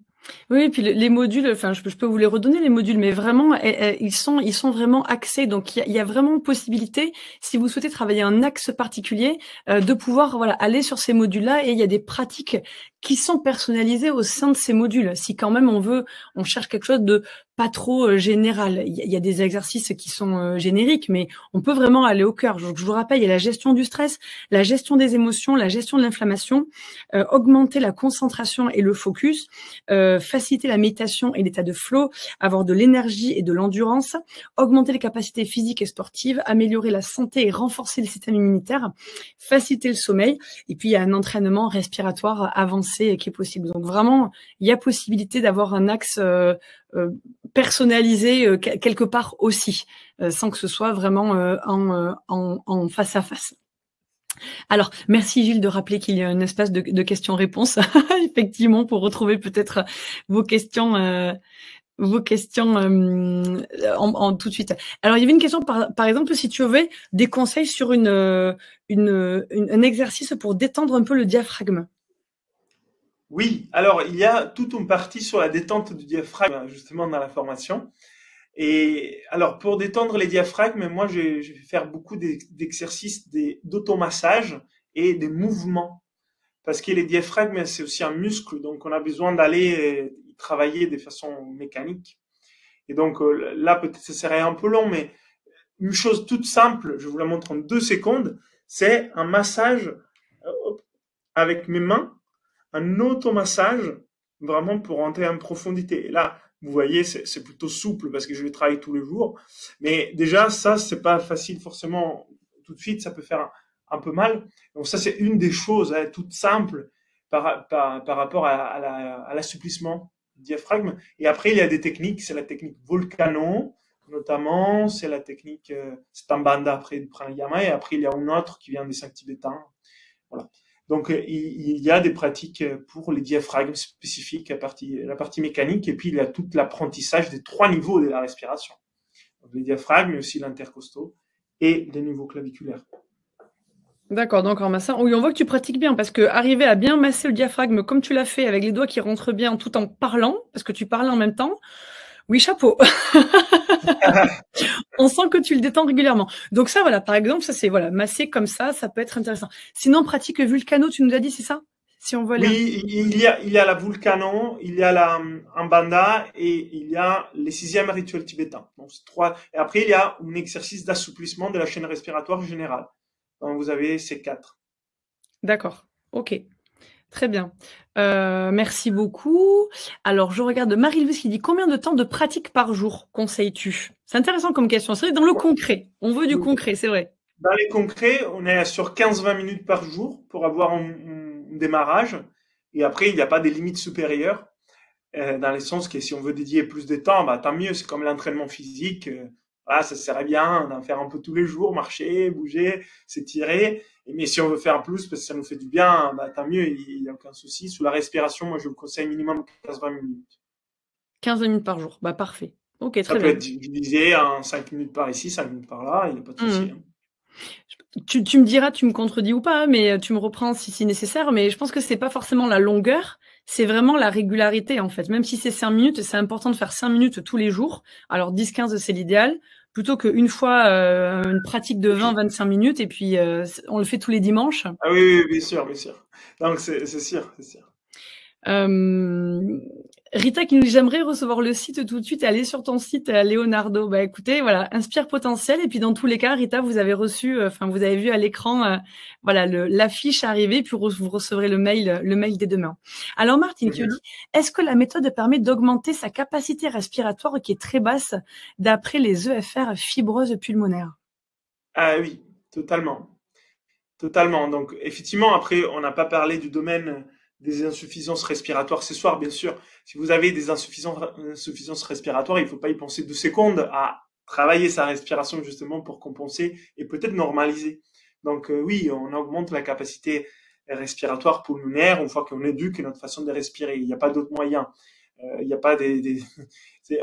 Oui, puis les modules, enfin, je peux vous les redonner les modules, mais vraiment, ils sont vraiment axés. Donc, il y a vraiment possibilité, si vous souhaitez travailler un axe particulier, de pouvoir voilà aller sur ces modules-là. Et il y a des pratiques qui sont personnalisées au sein de ces modules. Si quand même on cherche quelque chose de pas trop général. Il y a des exercices qui sont génériques, mais on peut vraiment aller au cœur. Je vous rappelle, il y a la gestion du stress, la gestion des émotions, la gestion de l'inflammation, augmenter la concentration et le focus, faciliter la méditation et l'état de flow, avoir de l'énergie et de l'endurance, augmenter les capacités physiques et sportives, améliorer la santé et renforcer le système immunitaire, faciliter le sommeil. Et puis, il y a un entraînement respiratoire avancé qui est possible. Donc, vraiment, il y a possibilité d'avoir un axe personnalisé quelque part aussi, sans que ce soit vraiment en face à face. Alors, merci Gilles de rappeler qu'il y a un espace de questions-réponses, effectivement, pour retrouver peut-être vos questions tout de suite. Alors, il y avait une question, par exemple, si tu avais des conseils sur un exercice pour détendre un peu le diaphragme. Oui, alors il y a toute une partie sur la détente du diaphragme, justement, dans la formation. Et alors, pour détendre les diaphragmes, moi, je vais faire beaucoup d'exercices d'automassage et des mouvements. Parce que les diaphragmes, c'est aussi un muscle, donc on a besoin d'aller y travailler de façon mécanique. Et donc là, peut-être ce serait un peu long, mais une chose toute simple, je vous la montre en 2 secondes, c'est un massage avec mes mains, un automassage, vraiment pour rentrer en profondité. Et là, vous voyez, c'est plutôt souple parce que je le travaille tous les jours. Mais déjà, ça, c'est pas facile forcément tout de suite, ça peut faire un peu mal. Donc ça, c'est une des choses toutes simples par rapport à l'assouplissement du diaphragme. Et après, il y a des techniques, c'est la technique Volcano, notamment, c'est la technique Stambanda après du pranayama, et après, il y a une autre qui vient des 5 tibétains. Voilà. Donc, il y a des pratiques pour les diaphragmes spécifiques, la partie mécanique, et puis il y a tout l'apprentissage des 3 niveaux de la respiration. Donc, les diaphragmes, mais aussi l'intercostaux et les niveaux claviculaires. D'accord, donc en massant, oui, on voit que tu pratiques bien parce que arriver à bien masser le diaphragme comme tu l'as fait avec les doigts qui rentrent bien tout en parlant, parce que tu parlais en même temps, oui, chapeau. On sent que tu le détends régulièrement. Donc ça, voilà, par exemple, ça c'est voilà, masser comme ça peut être intéressant. Sinon, pratique Vulcano, tu nous as dit, c'est ça? Si on veut aller un Oui, il y a la Vulcano, il y a la Ambanda et il y a les 6e rituels tibétains. Donc, c'est trois. Et après, il y a un exercice d'assouplissement de la chaîne respiratoire générale. Donc, vous avez ces 4. D'accord. OK. Très bien. Merci beaucoup. Alors, je regarde Marie-Louise qui dit: «Combien de temps de pratique par jour conseilles-tu?» C'est intéressant comme question. C'est vrai, dans le concret. On veut du concret, c'est vrai. Dans les concrets, on est sur 15-20 minutes par jour pour avoir un démarrage. Et après, il n'y a pas des limites supérieures. Dans le sens que si on veut dédier plus de temps, bah, tant mieux. C'est comme l'entraînement physique. Voilà, ça serait bien d'en faire un peu tous les jours, marcher, bouger, s'étirer. Mais si on veut faire plus parce que ça nous fait du bien, bah, tant mieux, il n'y a aucun souci. Sous la respiration, moi, je vous conseille minimum 15-20 minutes. 15 minutes par jour. Bah, parfait. OK, Ça très peut bien. être divisé en 5 minutes par ici, 5 minutes par là, il n'y a pas de souci, Mmh. hein. Tu me diras, tu me contredis ou pas, mais tu me reprends si nécessaire, mais je pense que c'est pas forcément la longueur, c'est vraiment la régularité, en fait. Même si c'est 5 minutes, c'est important de faire 5 minutes tous les jours. Alors 10-15, c'est l'idéal, plutôt qu'une fois, une pratique de Oui. 20-25 minutes et puis, on le fait tous les dimanches. Ah oui, oui, bien sûr, bien sûr. Donc, c'est sûr, c'est sûr. Hem, Rita qui nous dit: «J'aimerais recevoir le site tout de suite et aller sur ton site, Leonardo». Bah, écoutez, voilà, Inspire Potentiel et puis dans tous les cas, Rita, vous avez reçu, enfin, vous avez vu à l'écran, voilà, l'affiche arriver, puis vous recevrez le mail dès demain. Alors Martine qui nous Mhm. dit: «Est-ce que la méthode permet d'augmenter sa capacité respiratoire qui est très basse d'après les EFR fibreuses pulmonaires?» Ah oui, totalement. Totalement. Donc, effectivement, après, on n'a pas parlé du domaine des insuffisances respiratoires ce soir, bien sûr. Si vous avez des insuffisances respiratoires, il ne faut pas y penser 2 secondes à travailler sa respiration justement pour compenser et peut-être normaliser. Donc, oui, on augmente la capacité respiratoire pulmonaire une fois qu'on éduque notre façon de respirer. Il n'y a pas d'autre moyen. Il n'y a pas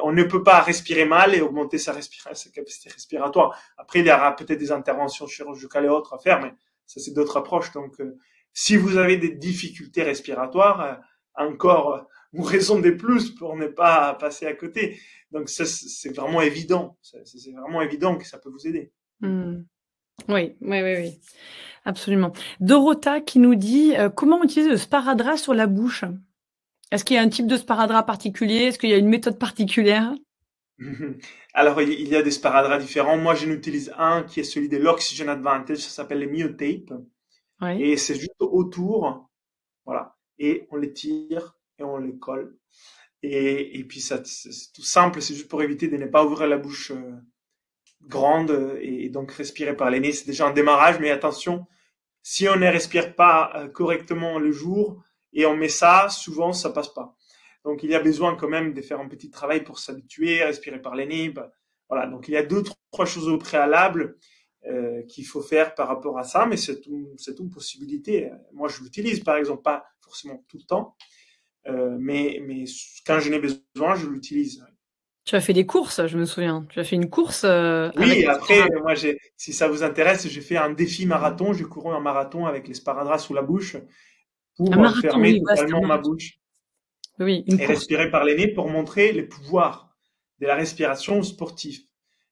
on ne peut pas respirer mal et augmenter sa capacité respiratoire. Après, il y aura peut-être des interventions chirurgicales et autres à faire, mais ça, c'est d'autres approches. Donc, si vous avez des difficultés respiratoires, encore une raison de plus pour ne pas passer à côté. Donc, ça, c'est vraiment évident. C'est vraiment évident que ça peut vous aider. Mmh. Oui, oui, oui, oui, absolument. Dorota qui nous dit, «Comment utiliser le sparadrap sur la bouche?» Est-ce qu'il y a un type de sparadrap particulier? Est-ce qu'il y a une méthode particulière? Alors, il y a des sparadraps différents. Moi, j'en utilise un qui est celui de l'Oxygen Advantage. Ça s'appelle les Myotape. Oui. Et c'est juste autour. Voilà. Et on les tire et on les colle. Et puis, ça, c'est tout simple. C'est juste pour éviter de ne pas ouvrir la bouche grande et donc respirer par les nez. C'est déjà un démarrage, mais attention, si on ne respire pas correctement le jour et on met ça, souvent ça passe pas. Donc il y a besoin quand même de faire un petit travail pour s'habituer à respirer par les nez. Voilà, donc il y a 2, 3 choses au préalable qu'il faut faire par rapport à ça, mais c'est une possibilité. Moi, je l'utilise par exemple pas forcément tout le temps, mais quand je n'ai besoin, je l'utilise. Tu as fait des courses, je me souviens. Tu as fait une course, avec Oui, le après, sparadrap. moi, si ça vous intéresse, j'ai fait un défi marathon. J'ai couru un marathon avec les sparadraps sous la bouche Un pour marathon, fermer oui, ouais, c'était un totalement ma marathon. bouche Oui, une et course. respirer par les nez pour montrer les pouvoirs de la respiration sportive.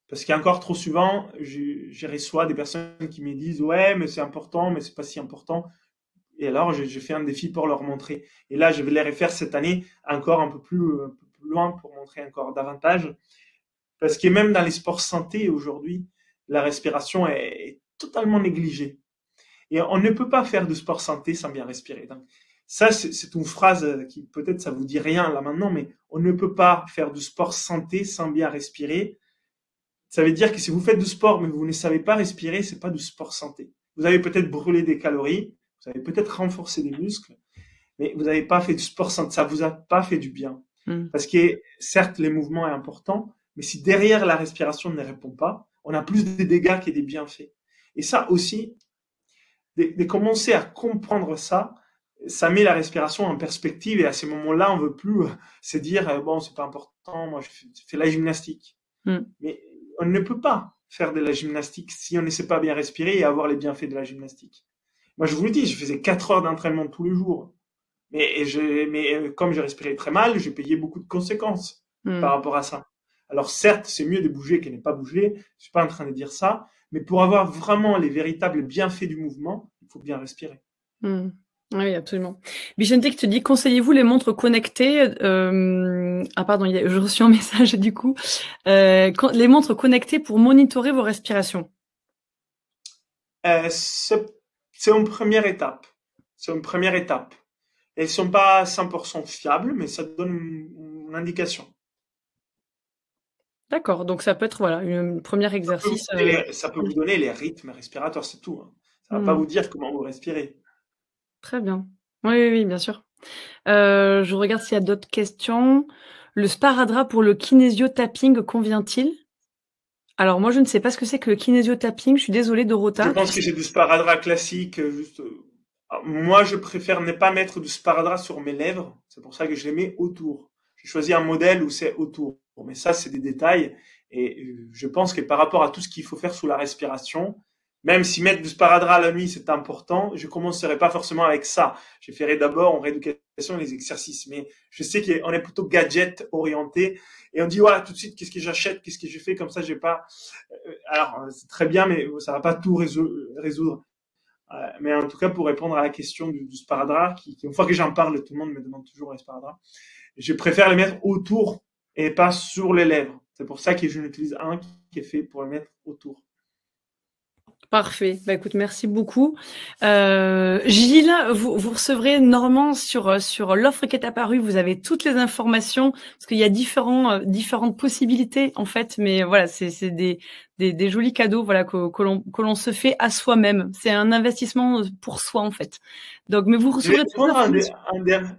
Parce qu'encore trop souvent, je reçois des personnes qui me disent ouais, mais c'est important, mais c'est pas si important. Et alors, j'ai fait un défi pour leur montrer. Et là, je vais les refaire cette année encore un peu plus loin pour montrer encore davantage. Parce que même dans les sports santé aujourd'hui, la respiration est totalement négligée. Et on ne peut pas faire de sport santé sans bien respirer. Donc, ça, c'est une phrase qui peut-être ça vous dit rien là maintenant, mais on ne peut pas faire du sport santé sans bien respirer. Ça veut dire que si vous faites du sport mais vous ne savez pas respirer, c'est pas du sport santé. Vous avez peut-être brûlé des calories, vous avez peut-être renforcé des muscles, mais vous n'avez pas fait du sport santé, ça vous a pas fait du bien. Mmh. Parce que certes, les mouvements est important, mais si derrière la respiration ne répond pas, on a plus de dégâts que des bienfaits. Et ça aussi, de commencer à comprendre ça, ça met la respiration en perspective et à ce moment-là, on veut plus se dire bon, c'est pas important, moi je fais la gymnastique. Mmh. Mais on ne peut pas. faire de la gymnastique si on ne sait pas bien respirer et avoir les bienfaits de la gymnastique. Moi, je vous le dis, je faisais 4 heures d'entraînement tous les jours. Mais comme je respirais très mal, j'ai payé beaucoup de conséquences par rapport à ça. Alors certes, c'est mieux de bouger que de ne pas bouger, je ne suis pas en train de dire ça, mais pour avoir vraiment les véritables bienfaits du mouvement, il faut bien respirer. Oui, absolument. Vicente qui te dit, conseillez-vous les montres connectées Ah pardon, je reçois un message du coup. Les montres connectées pour monitorer vos respirations. C'est une première étape. C'est une première étape. Elles ne sont pas 100% fiables, mais ça donne une indication. D'accord, donc ça peut être voilà, un premier exercice. Ça peut vous donner les rythmes respiratoires, c'est tout. Hein. Ça ne va pas vous dire comment vous respirez. Très bien. Oui, bien sûr. Je regarde s'il y a d'autres questions. Le sparadrap pour le kinésio-tapping convient-il? Alors moi, je ne sais pas ce que c'est que le kinésio-tapping. Je suis désolée, Dorota. Je pense que c'est du sparadrap classique. Moi, je préfère ne pas mettre du sparadrap sur mes lèvres. C'est pour ça que je les mets autour. J'ai choisi un modèle où c'est autour. Mais ça, c'est des détails. Et je pense que par rapport à tout ce qu'il faut faire sous la respiration, même si mettre du sparadrap la nuit, c'est important, je commencerai pas forcément avec ça. Je ferai d'abord en rééducation les exercices. Mais je sais qu'on est plutôt gadget orienté. Et on dit, voilà, tout de suite, qu'est-ce que j'achète, qu'est-ce que je fais, comme ça, j'ai pas. Alors, c'est très bien, mais ça va pas tout résoudre. Mais en tout cas, pour répondre à la question du sparadrap, une fois que j'en parle, tout le monde me demande toujours les sparadrap. Je préfère les mettre autour et pas sur les lèvres. C'est pour ça que je n'utilise un qui est fait pour le mettre autour. Parfait. Bah écoute, merci beaucoup. Gilles, vous recevrez normalement sur l'offre qui est apparue, vous avez toutes les informations parce qu'il y a différentes possibilités en fait, mais voilà, c'est des jolis cadeaux voilà que l'on se fait à soi-même. C'est un investissement pour soi en fait. Donc, mais vous recevrez toutes les informations.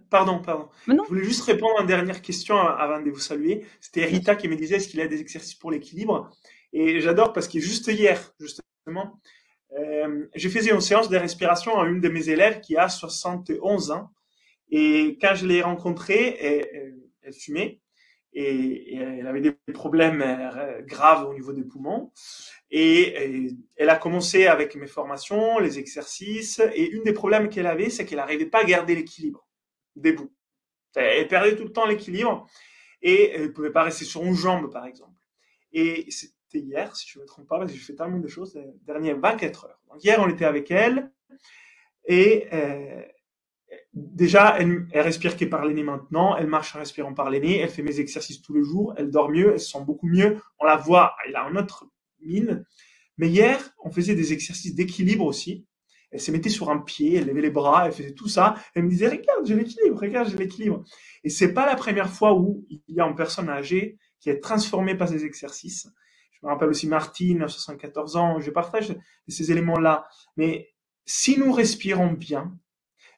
Pardon. Je voulais juste répondre à une dernière question avant de vous saluer. C'était Rita qui me disait est-ce qu'il y a des exercices pour l'équilibre? Et j'adore parce que juste hier, justement, j'ai fait une séance de respiration à une de mes élèves qui a 71 ans. Et quand je l'ai rencontrée, elle fumait et elle avait des problèmes graves au niveau des poumons. Et elle a commencé avec mes formations, les exercices. Et une des problèmes qu'elle avait, c'est qu'elle n'arrivait pas à garder l'équilibre debout. Elle perdait tout le temps l'équilibre et elle ne pouvait pas rester sur une jambe, par exemple. Et c'était hier, si je ne me trompe pas, parce que j'ai fait tellement de choses les dernières 24 heures. Donc hier, on était avec elle et déjà, elle respire que par le nez maintenant, elle marche en respirant par le nez, elle fait mes exercices tous les jours, elle dort mieux, elle se sent beaucoup mieux, on la voit, elle a une autre mine. Mais hier, on faisait des exercices d'équilibre aussi. Elle se mettait sur un pied, elle levait les bras, elle faisait tout ça. Elle me disait, regarde, j'ai l'équilibre. Et c'est pas la première fois où il y a une personne âgée qui est transformée par ces exercices. Je me rappelle aussi Martine, 74 ans, je partage ces éléments-là. Mais si nous respirons bien,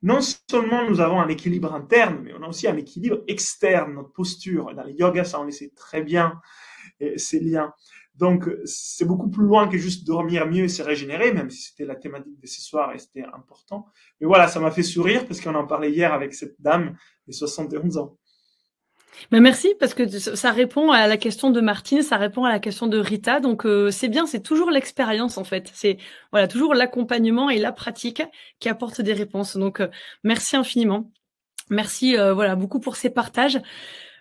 non seulement nous avons un équilibre interne, mais on a aussi un équilibre externe, notre posture. Dans le yoga, ça on le sait très bien, ces liens. Donc, c'est beaucoup plus loin que juste dormir mieux et se régénérer, même si c'était la thématique de ce soir et c'était important. Mais voilà, ça m'a fait sourire parce qu'on en parlait hier avec cette dame de 71 ans. Mais merci parce que ça répond à la question de Martine, ça répond à la question de Rita. Donc c'est bien, c'est toujours l'expérience en fait. C'est voilà toujours l'accompagnement et la pratique qui apportent des réponses. Donc merci infiniment. Merci voilà beaucoup pour ces partages.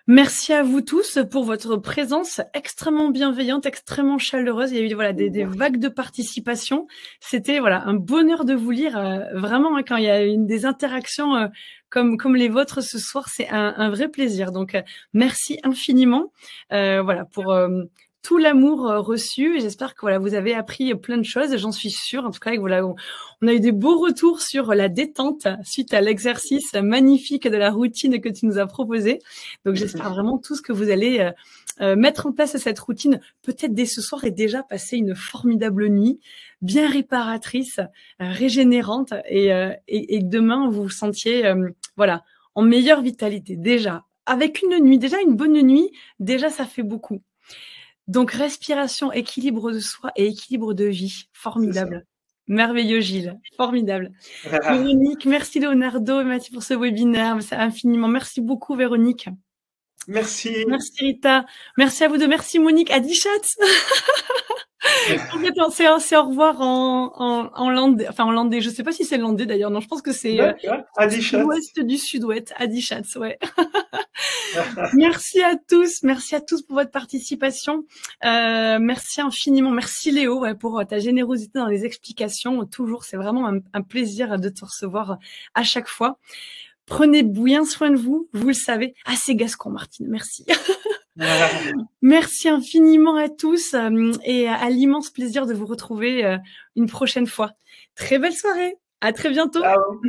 Merci à vous tous pour votre présence extrêmement bienveillante, extrêmement chaleureuse. Il y a eu voilà des vagues de participation. C'était voilà un bonheur de vous lire. Vraiment, hein, quand il y a des interactions comme les vôtres ce soir, c'est un vrai plaisir. Donc merci infiniment. Voilà pour tout l'amour reçu. Et j'espère que voilà vous avez appris plein de choses. J'en suis sûre. En tout cas, voilà, on a eu des beaux retours sur la détente suite à l'exercice magnifique de la routine que tu nous as proposé. Donc j'espère vraiment tous que vous allez mettre en place cette routine peut-être dès ce soir et déjà passer une formidable nuit, bien réparatrice, régénérante et que demain vous vous sentiez voilà en meilleure vitalité déjà. Avec une nuit, déjà une bonne nuit, déjà ça fait beaucoup. Donc, respiration, équilibre de soi et équilibre de vie. Formidable. Merveilleux, Gilles. Formidable. Véronique, merci Leonardo et Mathieu pour ce webinaire. C'est infiniment. Merci beaucoup, Véronique. Merci. Merci Rita. Merci à vous deux. Merci Monique. Adichat. C'est au revoir en landais. Enfin, en landais. Je sais pas si c'est landais d'ailleurs. Non, je pense que c'est D'accord. Adichat. sud-ouest du sud-ouest. Adichat, ouais. Merci à tous. Merci à tous pour votre participation. Merci infiniment. Merci Léo pour ta générosité dans les explications. Toujours, c'est vraiment un plaisir de te recevoir à chaque fois. Prenez bien soin de vous. Vous le savez. Ah, c'est Gascon, Martine. Merci. Merci infiniment à tous et à l'immense plaisir de vous retrouver une prochaine fois. Très belle soirée. À très bientôt. Ciao.